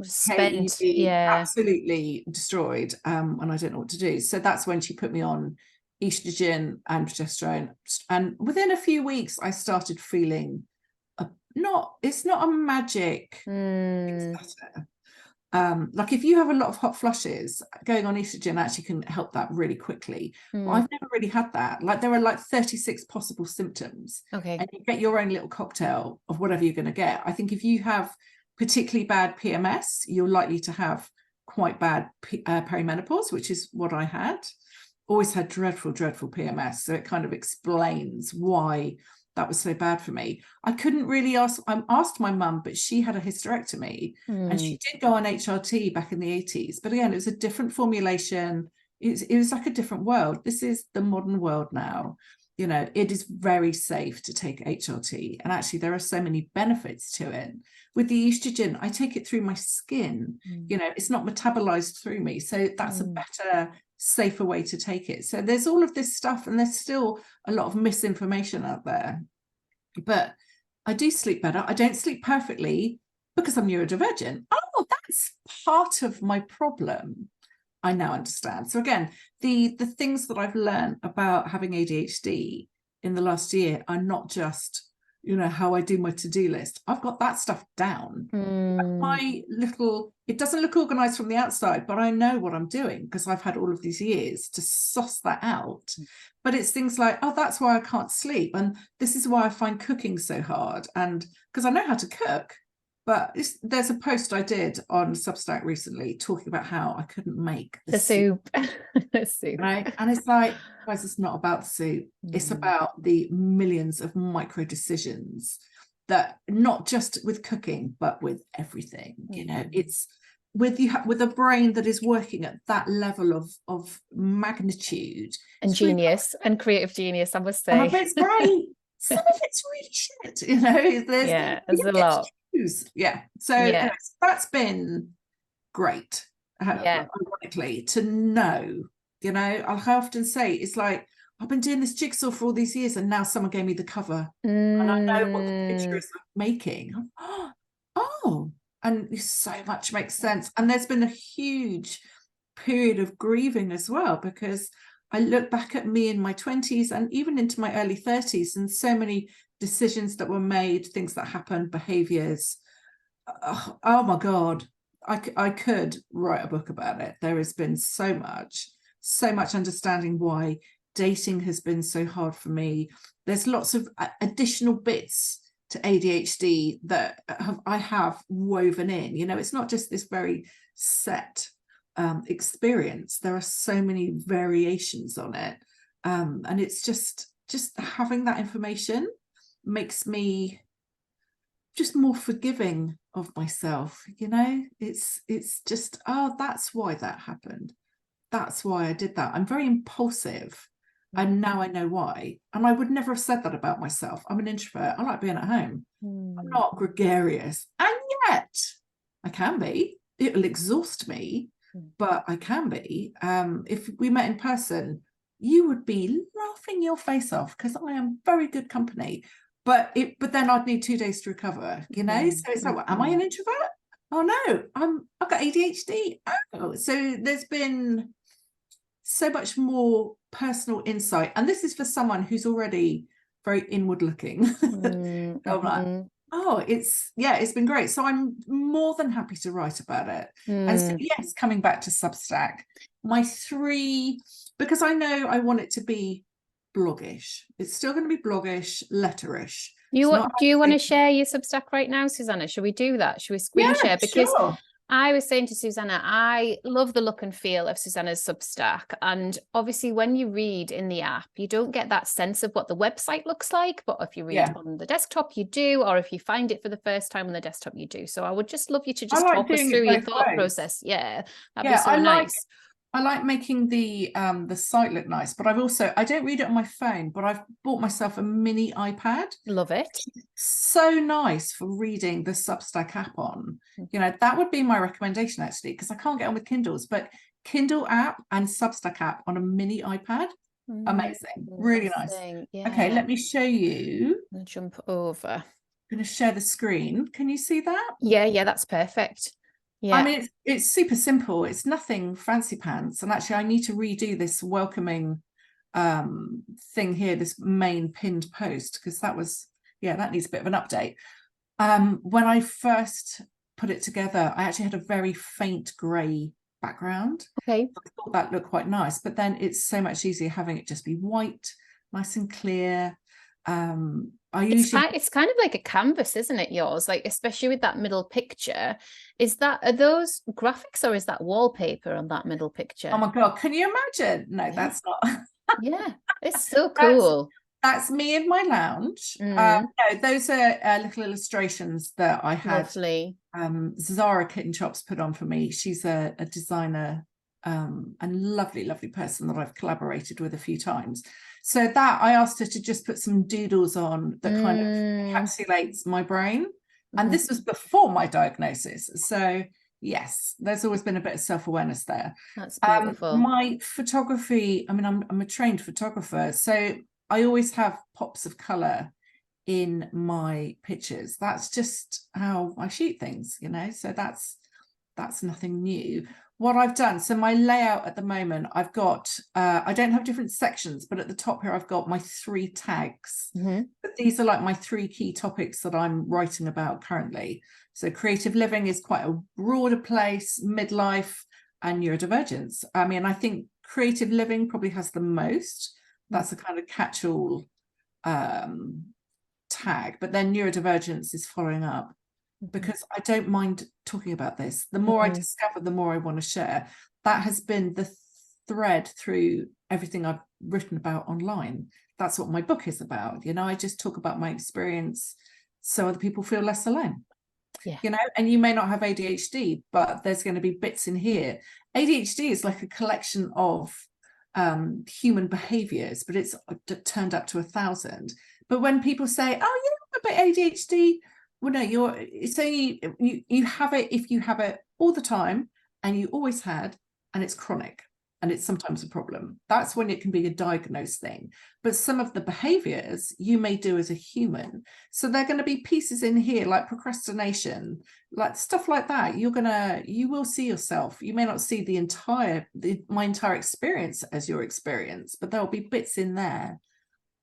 destroyed, and I don't know what to do. So that's when she put me on estrogen and progesterone. And within a few weeks, I started feeling it's not a magic, Like if you have a lot of hot flushes, going on estrogen actually can help that really quickly. But I've never really had that. Like there are like 36 possible symptoms, and you get your own little cocktail of whatever you're going to get. I think if you have particularly bad PMS, you're likely to have quite bad perimenopause, which is what I had. Always had dreadful PMS, so it kind of explains why that was so bad for me. I couldn't really ask. I asked my mum, but she had a hysterectomy, and she did go on HRT back in the 80s. But again, it was a different formulation. It was like a different world. This is the modern world now. You know, it is very safe to take HRT, and actually there are so many benefits to it. With the estrogen, I take it through my skin. You know, it's not metabolized through me, so that's a better, safer way to take it. So there's all of this stuff, and there's still a lot of misinformation out there. But I do sleep better. I don't sleep perfectly because I'm neurodivergent. Oh, that's part of my problem. I now understand. So again, the things that I've learned about having ADHD in the last year are not just, you know, how I do my to-do list. I've got that stuff down. My little, it doesn't look organized from the outside, but I know what I'm doing because I've had all of these years to suss that out. But it's things like, oh, that's why I can't sleep. And this is why I find cooking so hard. And because I know how to cook. But there's a post I did on Substack recently talking about how I couldn't make the soup. Right? And it's like, guys, it's not about the soup. It's about the millions of micro decisions that, not just with cooking, but with everything. You know, it's with a brain that is working at that level of magnitude and genius and creative genius, I must say. Some of it's great. Some of it's really shit. You know, there's a lot. Yeah. So anyways, that's been great. Ironically, to know, you know, I often say it's like, I've been doing this jigsaw for all these years, and now someone gave me the cover, and I know what the picture is making. Oh, and so much makes sense. And there's been a huge period of grieving as well, because I look back at me in my 20s and even into my early 30s, and so many decisions that were made, things that happened, behaviors. Oh my God, I could write a book about it. There has been so much understanding why dating has been so hard for me. There's lots of additional bits to ADHD that I have woven in. You know, it's not just this very set experience. There are so many variations on it, and it's just having that information makes me just more forgiving of myself. You know, it's just, oh, that's why that happened, that's why I did that. I'm very impulsive, and now I know why. And I would never have said that about myself. I'm an introvert. I like being at home. I'm not gregarious, and yet I can be. It'll exhaust me, but I can be. If we met in person, you would be laughing your face off because I am very good company. But then I'd need 2 days to recover, you know. So it's like, well, am I an introvert? Oh no, I've got ADHD. Oh, so there's been so much more personal insight, and this is for someone who's already very inward looking. I'm like, oh, it's been great. So I'm more than happy to write about it. And so, yes, coming back to Substack, my 3, because I know I want it to be bloggish. It's still going to be bloggish, letterish. Do you want to share your Substack right now, Susannah? Should we do that? Should we screen share? Because sure. I was saying to Susannah, I love the look and feel of Susannah's Substack. And obviously when you read in the app, you don't get that sense of what the website looks like. But if you read on the desktop, you do. Or if you find it for the first time on the desktop, you do. So I would just love you to just talk us through your thought process. Yeah, that'd be so nice. I like making the site look nice, but I don't read it on my phone, but I've bought myself a mini iPad. Love it. So nice for reading the Substack app on. You know, that would be my recommendation actually, because I can't get on with Kindles, but Kindle app and Substack app on a mini iPad. Amazing. Really nice. Yeah. Okay, let me show you. I'll jump over. I'm going to share the screen. Can you see that? Yeah, that's perfect. Yeah, I mean, it's super simple. It's nothing fancy pants. And actually, I need to redo this welcoming thing here, this main pinned post, because that needs a bit of an update. When I first put it together, I actually had a very faint grey background. Okay. I thought that looked quite nice, but then it's so much easier having it just be white, nice and clear. It's kind of like a canvas, isn't it, yours? Like, especially with that middle picture. Are those graphics or is that wallpaper on that middle picture? Oh my God, can you imagine? No, that's not. Yeah, it's so cool. That's me in my lounge. No, those are little illustrations that I had. Lovely. Zara Kitten Chops put on for me. She's a designer and lovely, lovely person that I've collaborated with a few times. So that I asked her to just put some doodles on that kind of encapsulates my brain. And this was before my diagnosis. So yes, there's always been a bit of self-awareness there. That's beautiful. My photography, I mean, I'm a trained photographer, so I always have pops of color in my pictures. That's just how I shoot things, you know, so that's nothing new. What I've done, so my layout at the moment, I've got I don't have different sections, but at the top here I've got my 3 tags. But these are like my 3 key topics that I'm writing about currently. So creative living is quite a broader place, midlife and neurodivergence. I mean, I think creative living probably has the most. That's a kind of catch-all tag, but then neurodivergence is following up, because I don't mind talking about this. The more I discover, the more I want to share. That has been the thread through everything I've written about online. That's what my book is about. You know, I just talk about my experience so other people feel less alone. Yeah. You know, and you may not have ADHD, but there's going to be bits in here. ADHD is like a collection of human behaviors, but it's turned up to 1,000. But when people say, oh, you know, a bit ADHD, well, no, you're saying you have it if you have it all the time and you always had, and it's chronic and it's sometimes a problem. That's when it can be a diagnosed thing. But some of the behaviors you may do as a human. So they're going to be pieces in here like procrastination, like stuff like that. You will see yourself. You may not see my entire experience as your experience, but there'll be bits in there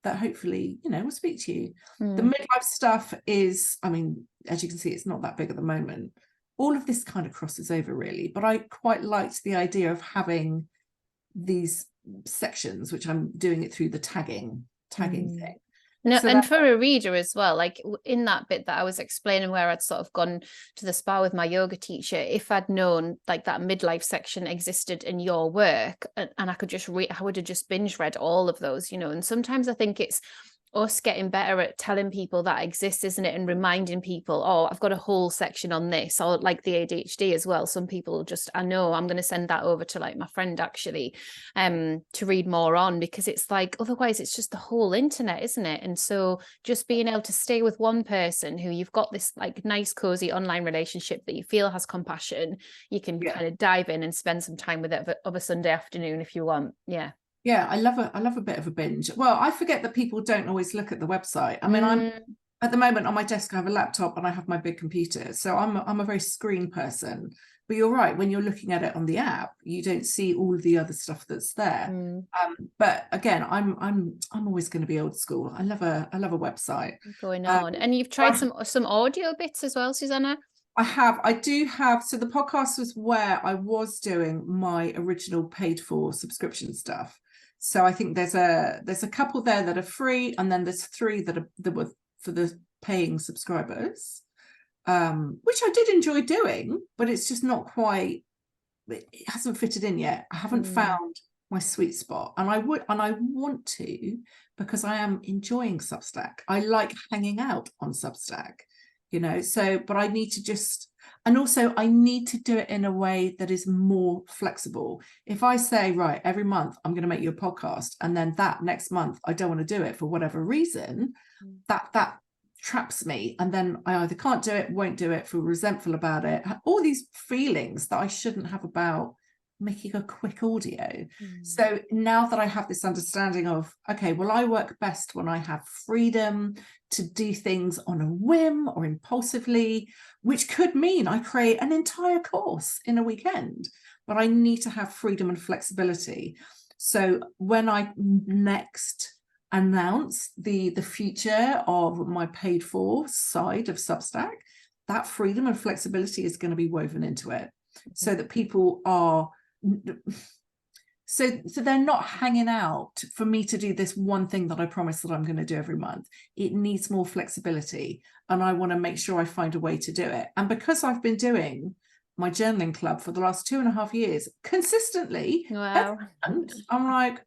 that hopefully, you know, will speak to you. The midlife stuff is, I mean, as you can see, it's not that big at the moment. All of this kind of crosses over really, but I quite liked the idea of having these sections, which I'm doing it through the tagging thing. No, so and for a reader as well, like in that bit that I was explaining where I'd sort of gone to the spa with my yoga teacher, if I'd known like that midlife section existed in your work and I could just read, I would have just binge read all of those, you know. And sometimes I think it's us getting better at telling people that exists, isn't it? And reminding people, oh, I've got a whole section on this, or like the ADHD as well. Some people just, I know I'm going to send that over to like my friend actually, to read more on, because it's like, otherwise it's just the whole internet, isn't it? And so just being able to stay with one person who you've got this like nice, cozy online relationship that you feel has compassion, you can kind of dive in and spend some time with it of a Sunday afternoon if you want. Yeah, I love a bit of a binge. Well, I forget that people don't always look at the website. I mean, I'm at the moment on my desk, I have a laptop and I have my big computer. So I'm a very screen person. But you're right, when you're looking at it on the app, you don't see all of the other stuff that's there. But again, I'm always going to be old school. I love a website. Going on. And you've tried some audio bits as well, Susannah? I do have, so the podcast was where I was doing my original paid for subscription stuff. So I think there's a couple there that are free, and then there's 3 that were for the paying subscribers, which I did enjoy doing, but it's just not quite, it hasn't fitted in yet. I haven't found my sweet spot, and I want to, because I am enjoying Substack. I like hanging out on Substack, you know, so, but I need to just, and also I need to do it in a way that is more flexible. If I say, right, every month I'm going to make you a podcast, and then that next month I don't want to do it for whatever reason, that traps me. And then I either can't do it, won't do it, feel resentful about it. All these feelings that I shouldn't have about making a quick audio. So now that I have this understanding of, okay, well, I work best when I have freedom to do things on a whim or impulsively, which could mean I create an entire course in a weekend, but I need to have freedom and flexibility. So when I next announce the future of my paid for side of Substack, that freedom and flexibility is going to be woven into it, so that people are so they're not hanging out for me to do this one thing that I promise that I'm going to do every month. It needs more flexibility, and I want to make sure I find a way to do it. And because I've been doing my journaling club for the last 2.5 years consistently, Wow. every month, I'm like,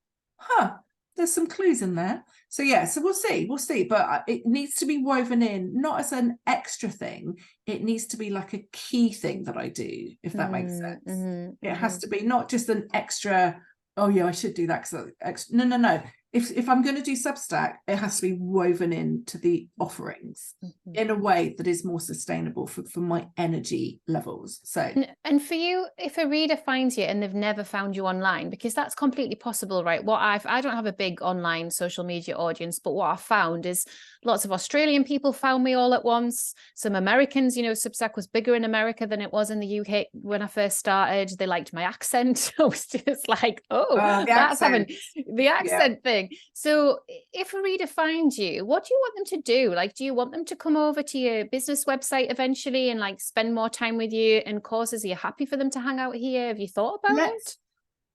there's some clues in there. So yeah, so we'll see, but it needs to be woven in, not as an extra thing. It needs to be like a key thing that I do, if that makes sense. It has to be not just an extra, oh yeah, I should do that because no. If I'm going to do Substack, it has to be woven into the offerings in a way that is more sustainable for my energy levels. So, and for you, if a reader finds you and they've never found you online, because that's completely possible, right? I don't have a big online social media audience, but what I've found is lots of Australian people found me all at once. Some Americans, Substack was bigger in America than it was in the UK when I first started. They liked my accent. I was just like, that's having the accent thing. So if a reader finds you, what do you want them to do? Like, do you want them to come over to your business website eventually and like spend more time with you and courses? Are you happy for them to hang out here? Have you thought about it?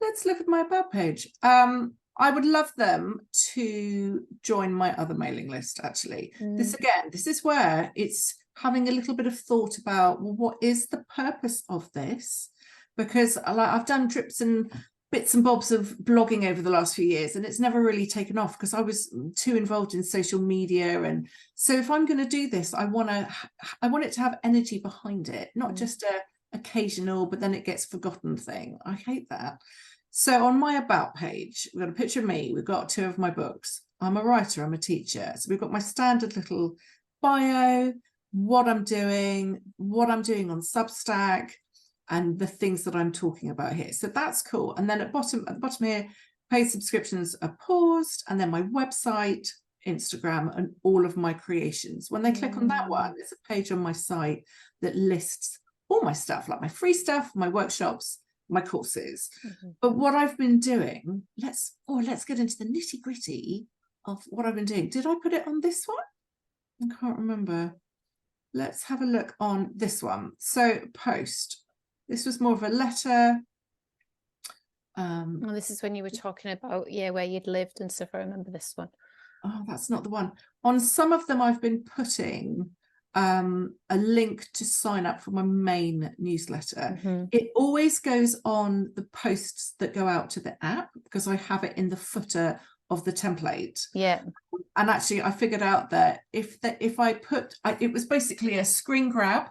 Let's look at my About page. I would love them to join my other mailing list, actually. This is where it's having a little bit of thought about, well, what is the purpose of this? Because I've done bits and bobs of blogging over the last few years, and it's never really taken off because I was too involved in social media. And so if I'm going to do this, I want it to have energy behind it, not just a occasional, but then it gets forgotten thing. I hate that. So on my About page, we've got a picture of me. We've got 2 of my books. I'm a writer, I'm a teacher. So we've got my standard little bio, what I'm doing on Substack, and the things that I'm talking about here. So that's cool. And then at the bottom here, paid subscriptions are paused, and then my website, Instagram, and all of my creations. When they click on that one, there's a page on my site that lists all my stuff, like my free stuff, my workshops, my courses. But what I've been doing, let's get into the nitty-gritty of what I've been doing. Did I put it on this one? I can't remember. Let's have a look on this one. So post. This was more of a letter. Well, this is when you were talking about where you'd lived and stuff. I remember this one. Oh, that's not the one. On some of them I've been putting a link to sign up for my main newsletter. It always goes on the posts that go out to the app because I have it in the footer of the template. And actually I figured out that if I put it was basically a screen grab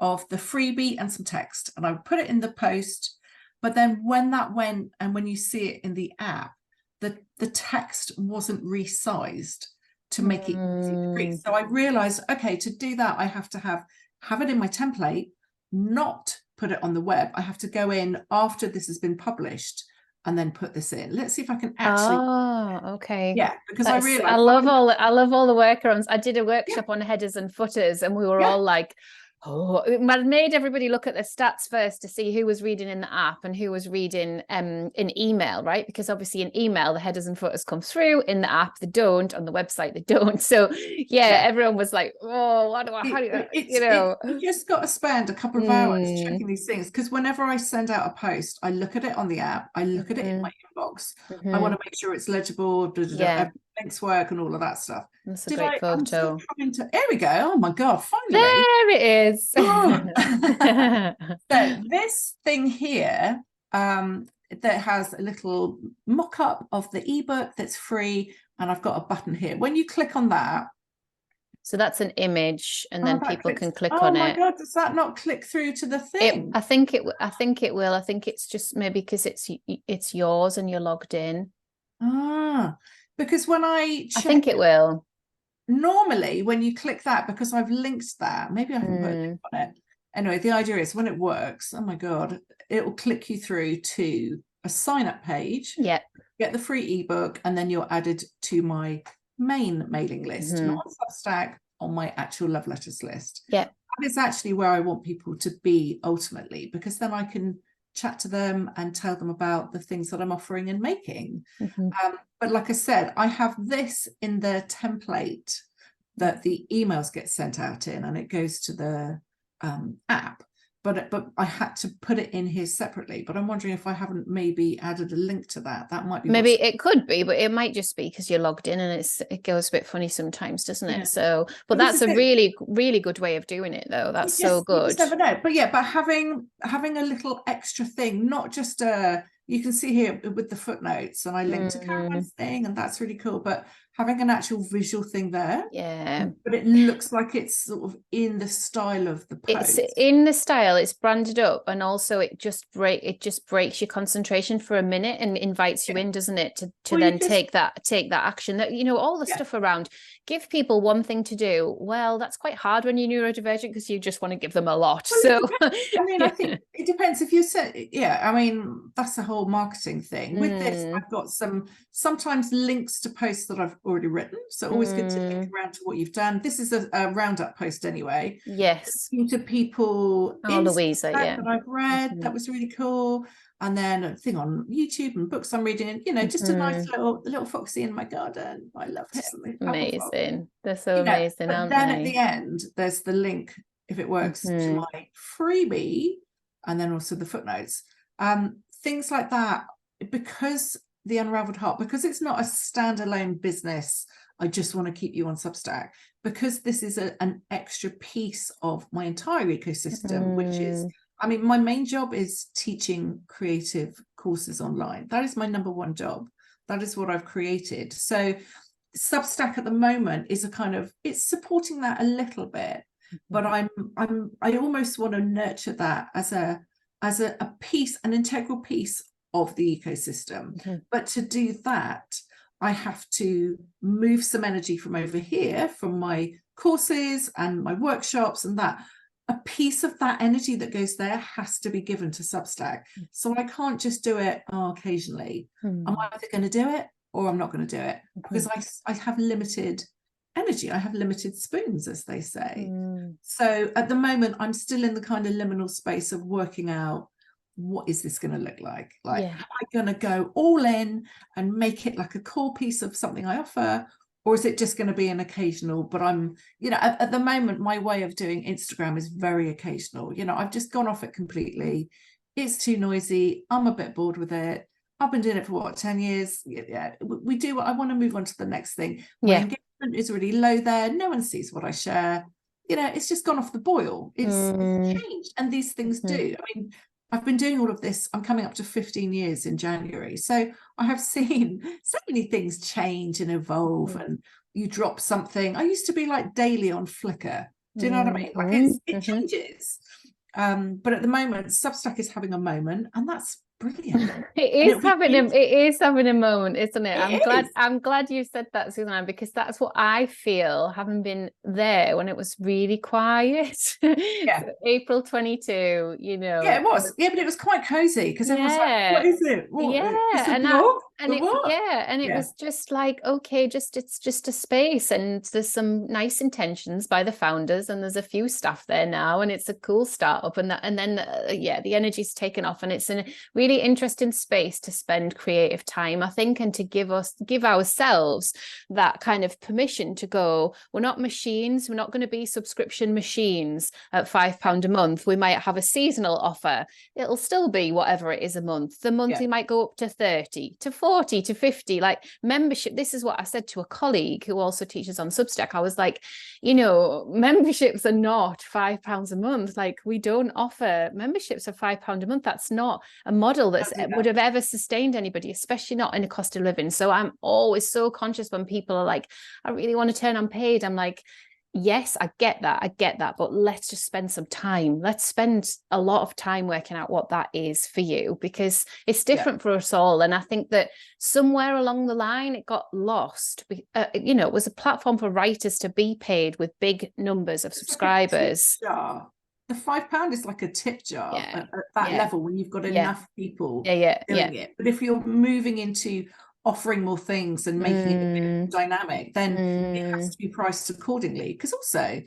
of the freebie and some text, and I would put it in the post, but then when that went and when you see it in the app, the text wasn't resized to make it easy to read. So I realized, okay, to do that, I have to have it in my template, not put it on the web. I have to go in after this has been published and then put this in. Let's see if I can actually. Okay. Yeah, because I realized I love all the workarounds. I did a workshop on headers and footers, and we were all like, it made everybody look at the stats first to see who was reading in the app and who was reading in email, right? Because obviously in email, the headers and footers come through. In the app, they don't. On the website, they don't. So everyone was like, how do you just got to spend a couple of hours checking these things, because whenever I send out a post, I look at it on the app, I look at it in my inbox. I want to make sure it's legible, links work and all of that stuff. That's a great photo. There we go. Oh my God, finally. There it is. So this thing here that has a little mock-up of the ebook that's free, and I've got a button here. When you click on that, so that's an image, and then people can click on it. Oh my God, does that not click through to the thing? I think it will. I think it's just maybe because it's yours and you're logged in. Because when I think it will. Normally, when you click that, because I've linked that, maybe I can put a link on it. Anyway, the idea is when it works, oh my God, it will click you through to a sign-up page. Get the free ebook, and then you're added to my main mailing list, not on Substack, on my actual love letters list. That is actually where I want people to be ultimately, because then I can chat to them and tell them about the things that I'm offering and making. But like I said, I have this in the template that the emails get sent out in, and it goes to the app, but I had to put it in here separately. But I'm wondering if I haven't maybe added a link to that. That might be maybe it could be, but it might just be because you're logged in, and it goes a bit funny sometimes, doesn't it? So, but that's a really, really good way of doing it, though. That's so good. You just never know. But yeah, but having a little extra thing, not just you can see here with the footnotes, and I linked to Caroline's thing, and that's really cool. But having an actual visual thing there, but it looks like it's sort of in the style of the post. It's in the style, it's branded up, and also it just breaks your concentration for a minute and invites you in, doesn't it, to then take that action. That, you know, all the stuff around give people one thing to do. Well, that's quite hard when you're neurodivergent, because you just want to give them a lot. Well, so I mean, I think it depends. If you say, I mean, that's the whole marketing thing. With this, I've got sometimes links to posts that I've already written, so always good to link around to what you've done. This is a roundup post anyway. Yes. To people Louisa, that I've read, that was really cool. And then a thing on YouTube and books I'm reading, and, you know, just a nice little foxy in my garden. I love him. Amazing. They're so amazing, but aren't then they? At the end, there's the link, if it works, to my freebie, and then also the footnotes. Things like that, because the Unraveled Heart, because it's not a standalone business, I just want to keep you on Substack, because this is an extra piece of my entire ecosystem, which is, I mean, my main job is teaching creative courses online. That is my number one job. That is what I've created. So Substack at the moment is it's supporting that a little bit, but I almost want to nurture that as a piece, an integral piece of the ecosystem. But to do that, I have to move some energy from over here, from my courses and my workshops, and that a piece of that energy that goes there has to be given to Substack. So I can't just do it occasionally. I'm either going to do it or I'm not going to do it, because I have limited energy. I have limited spoons, as they say. So at the moment, I'm still in the kind of liminal space of working out, what is this going to look like? Am I going to go all in and make it like a core piece of something I offer, or is it just going to be an occasional? But I'm, you know, at the moment, my way of doing Instagram is very occasional. You know, I've just gone off it completely. It's too noisy. I'm a bit bored with it. I've been doing it for 10 years. I want to move on to the next thing. My engagement is really low there. No one sees what I share. You know, it's just gone off the boil. It's changed. And these things do. I mean, I've been doing all of this. I'm coming up to 15 years in January. So I have seen so many things change and evolve, and you drop something. I used to be like daily on Flickr. Do you know what I mean? Like it changes. But at the moment, Substack is having a moment, and that's brilliant. It is having a moment, isn't it? I'm glad you said that, Susannah, because that's what I feel, having been there when it was really quiet. So April 22, you know. Yeah, it was. Yeah, but it was quite cozy, because everyone's like, what is it? It was just like, okay, it's just a space, and there's some nice intentions by the founders, and there's a few staff there now, and it's a cool startup, and then the energy's taken off, and it's a really interesting space to spend creative time, I think, and to give ourselves that kind of permission to go, we're not machines, we're not going to be subscription machines at £5 a month. We might have a seasonal offer. It'll still be whatever it is a month. The monthly might go up to 30 to 40 to 50, like membership. This is what I said to a colleague who also teaches on Substack. I was like, you know, memberships are not £5 a month. Like, we don't offer memberships of £5 a month. That's not a model that would have ever sustained anybody, especially not in a cost of living. So I'm always so conscious when people are like, I really want to turn on paid. I'm like, yes, I get that, but let's just spend some time. Let's spend a lot of time working out what that is for you, because it's different for us all. And I think that somewhere along the line it got lost. You know, it was a platform for writers to be paid with big numbers of subscribers. The £5 is like a tip jar at that level, when you've got enough people doing it. But if you're moving into offering more things and making it a bit more dynamic, then it has to be priced accordingly. Because also,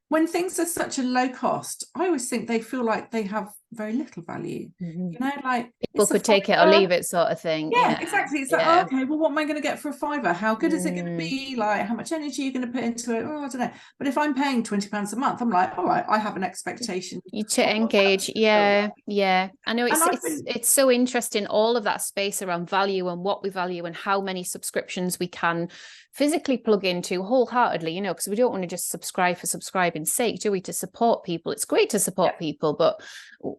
when things are such a low cost, I always think they feel like they have very little value. Mm-hmm. You know, like People could take it or leave it sort of thing. Yeah, exactly. It's like, oh, okay, well, what am I going to get for a fiver? How good is it going to be? Like, how much energy are you going to put into it? Oh, I don't know. But if I'm paying £20 a month, I'm like, all right, I have an expectation. You to engage. Yeah. I know And it's so interesting, all of that space around value and what we value and how many subscriptions we can physically plug into wholeheartedly, because we don't want to just subscribe for subscribing's sake, do we? To support people. It's great to support people, but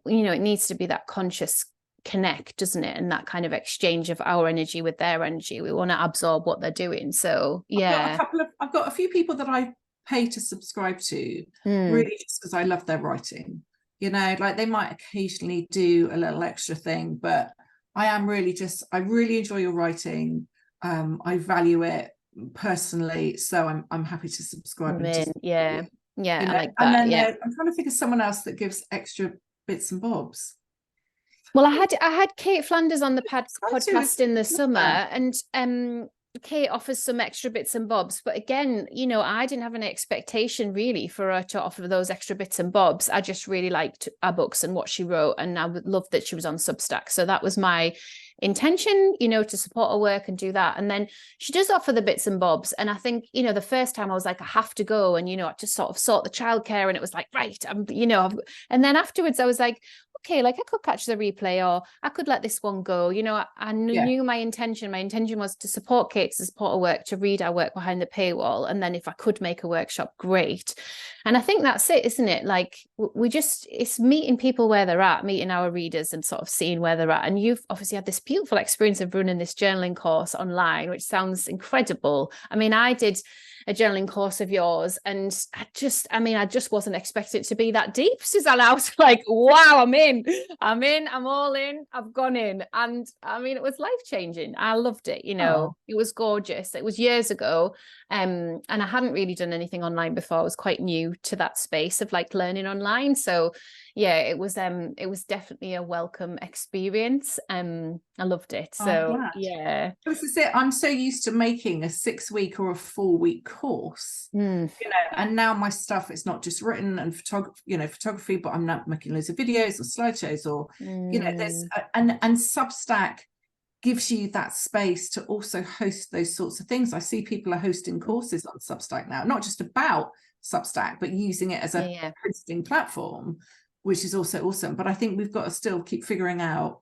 it needs to be that conscious connect, doesn't it? And that kind of exchange of our energy with their energy. We want to absorb what they're doing. So yeah, I've got a few people that I pay to subscribe to, really just because I love their writing. Like they might occasionally do a little extra thing, but I really enjoy your writing. I value it personally, so I'm happy to subscribe. I like that. And then I'm trying to think of someone else that gives extra bits and bobs. Well, I had Kate Flanders on the podcast in the summer, and Kate offers some extra bits and bobs. But again, I didn't have an expectation really for her to offer those extra bits and bobs. I just really liked her books and what she wrote, and I loved that she was on Substack. So that was my intention, to support her work and do that. And then she does offer the bits and bobs. And I think, the first time I was like, I have to go. And, I just sort of sort the childcare, and it was like, right, and then afterwards I was like, okay, like I could catch the replay, or I could let this one go. I knew my intention. My intention was to support Kate, to support her work, to read our work behind the paywall. And then if I could make a workshop, great. And I think that's it, isn't it? Like it's meeting people where they're at, meeting our readers and sort of seeing where they're at. And you've obviously had this beautiful experience of running this journaling course online, which sounds incredible. I mean, I did a journaling course of yours, and I just wasn't expecting it to be that deep, Susannah. I was like, wow, I'm all in, I've gone in. And I mean, it was life-changing. I loved it. It was gorgeous. It was years ago. And I hadn't really done anything online before. I was quite new to that space of like learning online. So yeah, it was definitely a welcome experience. I loved it. So yeah. This is it. I'm so used to making a 6-week or a 4-week course, and now my stuff, it's not just written and photography, but I'm now making loads of videos or slideshows, or there's and Substack gives you that space to also host those sorts of things. I see people are hosting courses on Substack now, not just about Substack, but using it as a hosting platform, which is also awesome. But I think we've got to still keep figuring out,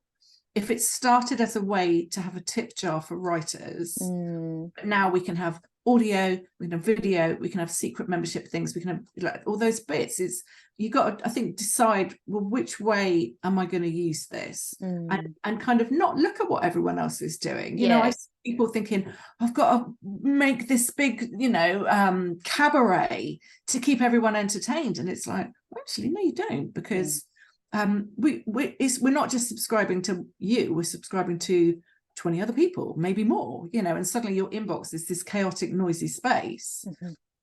if it started as a way to have a tip jar for writers, but now we can have audio, we can have video, we can have secret membership things, we can have like all those bits. You got to, I think, decide, well, which way am I going to use this, and kind of not look at what everyone else is doing. I see people thinking, I've got to make this big cabaret to keep everyone entertained, and it's like, well, actually no, you don't, because we're not just subscribing to you, we're subscribing to 20 other people, maybe more, and suddenly your inbox is this chaotic, noisy space.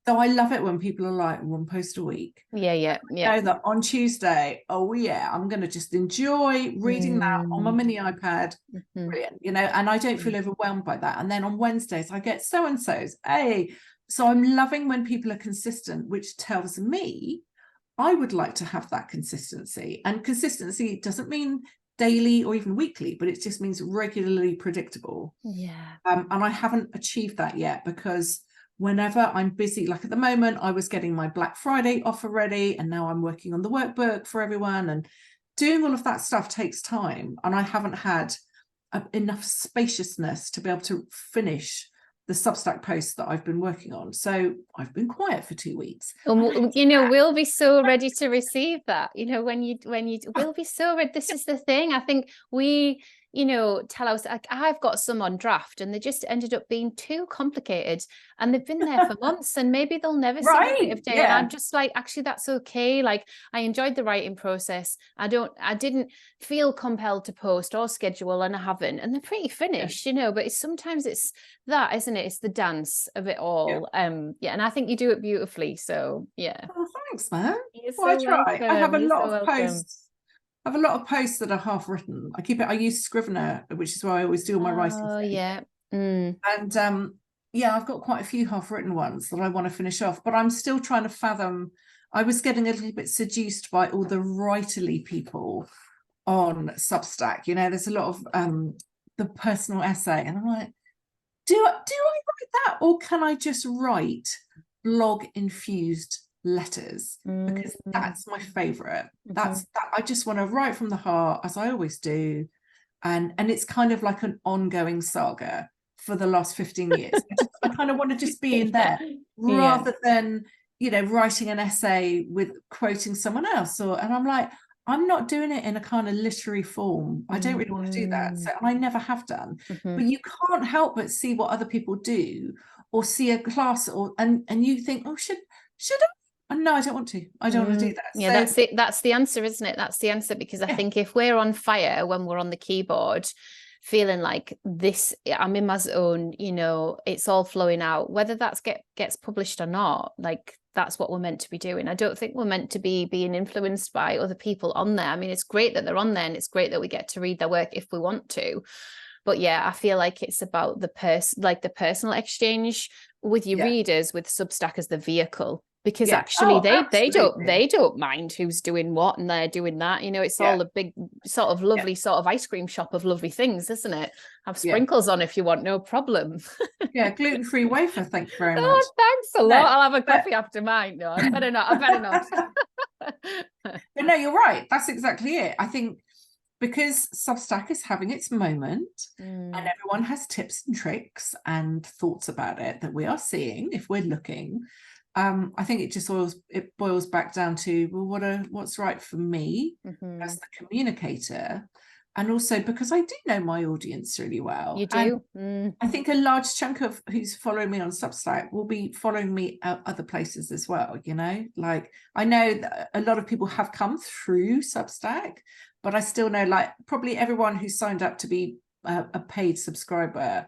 So I love it when people are like, one post a week. Yeah. Know that on Tuesday, I'm going to just enjoy reading that on my mini iPad. Brilliant, and I don't feel overwhelmed by that. And then on Wednesdays, I get so-and-so's. So I'm loving when people are consistent, which tells me I would like to have that consistency. And consistency doesn't mean daily or even weekly, but it just means regularly predictable. And I haven't achieved that yet, because whenever I'm busy, like at the moment, I was getting my Black Friday offer ready, and now I'm working on the workbook for everyone, and doing all of that stuff takes time, and I haven't had enough spaciousness to be able to finish the Substack posts that I've been working on. So I've been quiet for 2 weeks. We'll be so ready to receive that. We'll be so ready. This is the thing. I think we, tell us, like, I've got some on draft, and they just ended up being too complicated, and they've been there for months, and maybe they'll never see the light of day. And I'm just like, actually, that's okay. Like, I enjoyed the writing process. I didn't feel compelled to post or schedule, and I haven't, and they're pretty finished, but sometimes it's that, isn't it? It's the dance of it all. And I think you do it beautifully. So yeah. Oh, thanks, man. I try. I have a lot of posts. I have a lot of posts that are half written. I use Scrivener, which is why I always do all my writing. Oh yeah. And I've got quite a few half written ones that I want to finish off, but I'm still trying to fathom, I was getting a little bit seduced by all the writerly people on Substack. You know, there's a lot of the personal essay, and I'm like, do I write that, or can I just write blog infused letters? Because that's my favorite. That's that. I just want to write from the heart, as I always do, and it's kind of like an ongoing saga for the last 15 years. I kind of want to just be in there rather than, you know, writing an essay with quoting someone else, and I'm like, I'm not doing it in a kind of literary form. I don't really want to do that. So, and I never have done. But you can't help but see what other people do, or see a class, and you think, oh, should I? And no, I don't want to. I don't want to do that. Yeah, so that's the answer, isn't it? That's the answer, because I think if we're on fire when we're on the keyboard, feeling like this, I'm in my zone, you know, it's all flowing out, whether that's gets published or not, like that's what we're meant to be doing. I don't think we're meant to be being influenced by other people on there. I mean, it's great that they're on there, and it's great that we get to read their work if we want to. But yeah, I feel like it's about the personal exchange with your readers, with Substack as the vehicle. Because actually they don't mind who's doing what and they're doing that, you know. It's all a big sort of lovely sort of ice cream shop of lovely things, isn't it? Have sprinkles on if you want, no problem. Gluten-free wafer, thank you very much. Oh, thanks a lot. I'll have a coffee after mine. No, I better not. But no, you're right, that's exactly it. I think because Substack is having its moment, and everyone has tips and tricks and thoughts about it that we are seeing if we're looking. I think it boils back down to, well, what's right for me as the communicator, and also because I do know my audience really well. You do. I think a large chunk of who's following me on Substack will be following me at other places as well. You know, like I know that a lot of people have come through Substack, but I still know, like, probably everyone who signed up to be a paid subscriber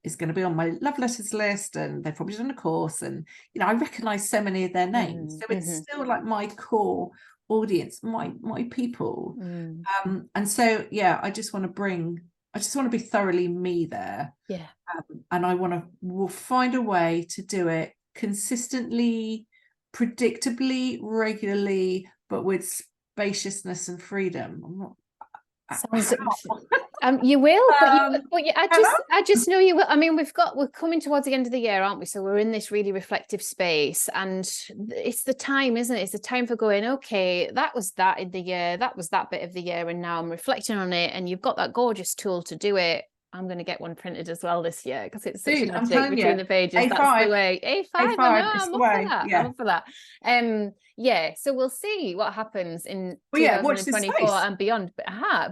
is going to be on my love letters list, and they've probably done a course, and you know, I recognize so many of their names, so it's still like my core audience, my people. And so I just want to be thoroughly me there, and we'll find a way to do it consistently, predictably, regularly, but with spaciousness and freedom. I'm not you will, but I just know you will. I mean, we're coming towards the end of the year, aren't we? So we're in this really reflective space, and it's the time, isn't it? It's the time for going, okay, that was that in the year, that was that bit of the year, and now I'm reflecting on it. And you've got that gorgeous tool to do it. I'm going to get one printed as well this year, because it's such an update between the pages. A5, that's the way. A5, I'm up for that. So we'll see what happens in 2024 and beyond.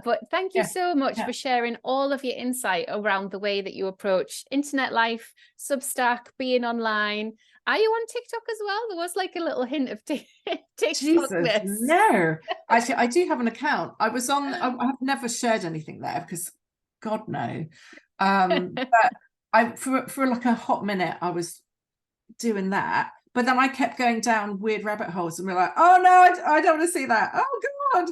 But thank you so much for sharing all of your insight around the way that you approach internet life, Substack, being online. Are you on TikTok as well? There was like a little hint of TikTok. No, actually, I do have an account. I was on. I have never shared anything there because, God no. But I for like a hot minute I was doing that, but then I kept going down weird rabbit holes, and we're like, oh no, I don't want to see that. Oh God,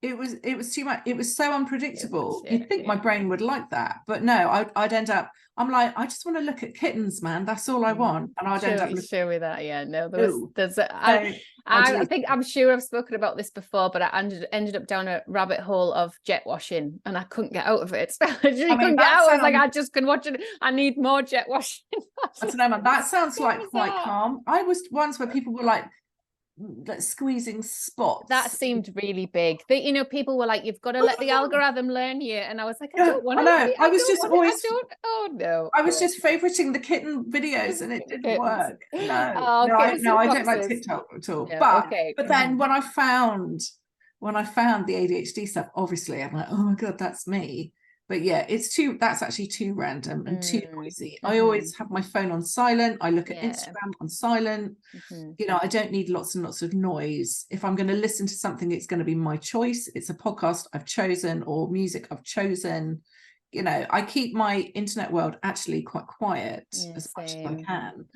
it was too much. It was so unpredictable. You'd think my brain would like that, but no, I'd end up. I'm like, I just want to look at kittens, man. That's all I want, and I'd end up show me that. Yeah, no, I think I'm sure I've spoken about this before, but I ended up down a rabbit hole of jet washing, and I couldn't get out of it. I couldn't get out. I was like, I just couldn't watch it. I need more jet washing. I don't know, man. That sounds like quite calm. I was once where people were like squeezing spots. That seemed really big. People were like, you've got to let the algorithm learn you, and I was like, I don't want to. I was just favoriting the kitten videos, and it didn't work. I don't like TikTok at all. But then when I found the ADHD stuff, obviously I'm like, oh my God, that's me. But yeah, that's actually too random and too noisy. I always have my phone on silent. I look at Instagram on silent. You know, I don't need lots and lots of noise. If I'm going to listen to something, it's going to be my choice. It's a podcast I've chosen, or music I've chosen. You know, I keep my internet world actually quite quiet as much as I can.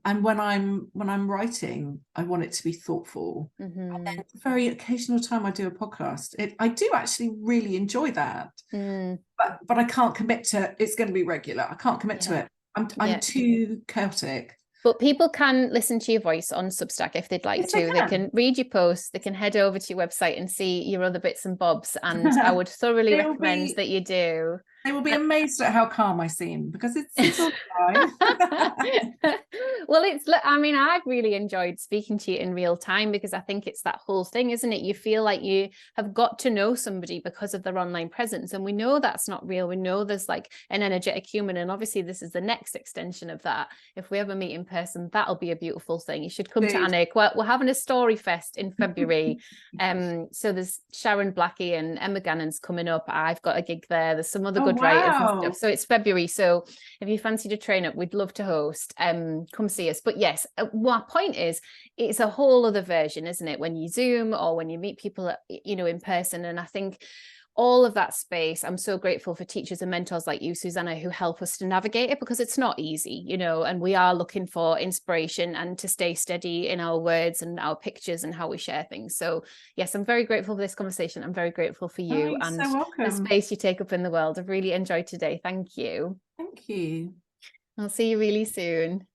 And when I'm writing, I want it to be thoughtful. And then very occasional time I do a podcast. I do actually really enjoy that. But I can't commit to it's going to be regular. I can't commit to it. I'm too chaotic. But people can listen to your voice on Substack if they'd like to. They can read your posts, they can head over to your website and see your other bits and bobs. And I would thoroughly recommend that you do. They will be amazed at how calm I seem, because it's all fine. Well, I mean, I've really enjoyed speaking to you in real time, because I think it's that whole thing, isn't it? You feel like you have got to know somebody because of their online presence. And we know that's not real. We know there's like an energetic human. And obviously this is the next extension of that. If we ever meet in person, that'll be a beautiful thing. You should come to Annick. We're having a story fest in February. So there's Sharon Blackie and Emma Gannon's coming up. I've got a gig there. There's some other good writers and stuff. So it's February. So if you fancied a train up, we'd love to host. Come see us. But yes, my point is, it's a whole other version, isn't it? When you Zoom or when you meet people, in person. And I think all of that space, I'm so grateful for teachers and mentors like you, Susannah, who help us to navigate it, because it's not easy, and we are looking for inspiration and to stay steady in our words and our pictures and how we share things. So yes, I'm very grateful for this conversation. I'm very grateful for you and the space you take up in the world. I've really enjoyed today. Thank you. Thank you. I'll see you really soon.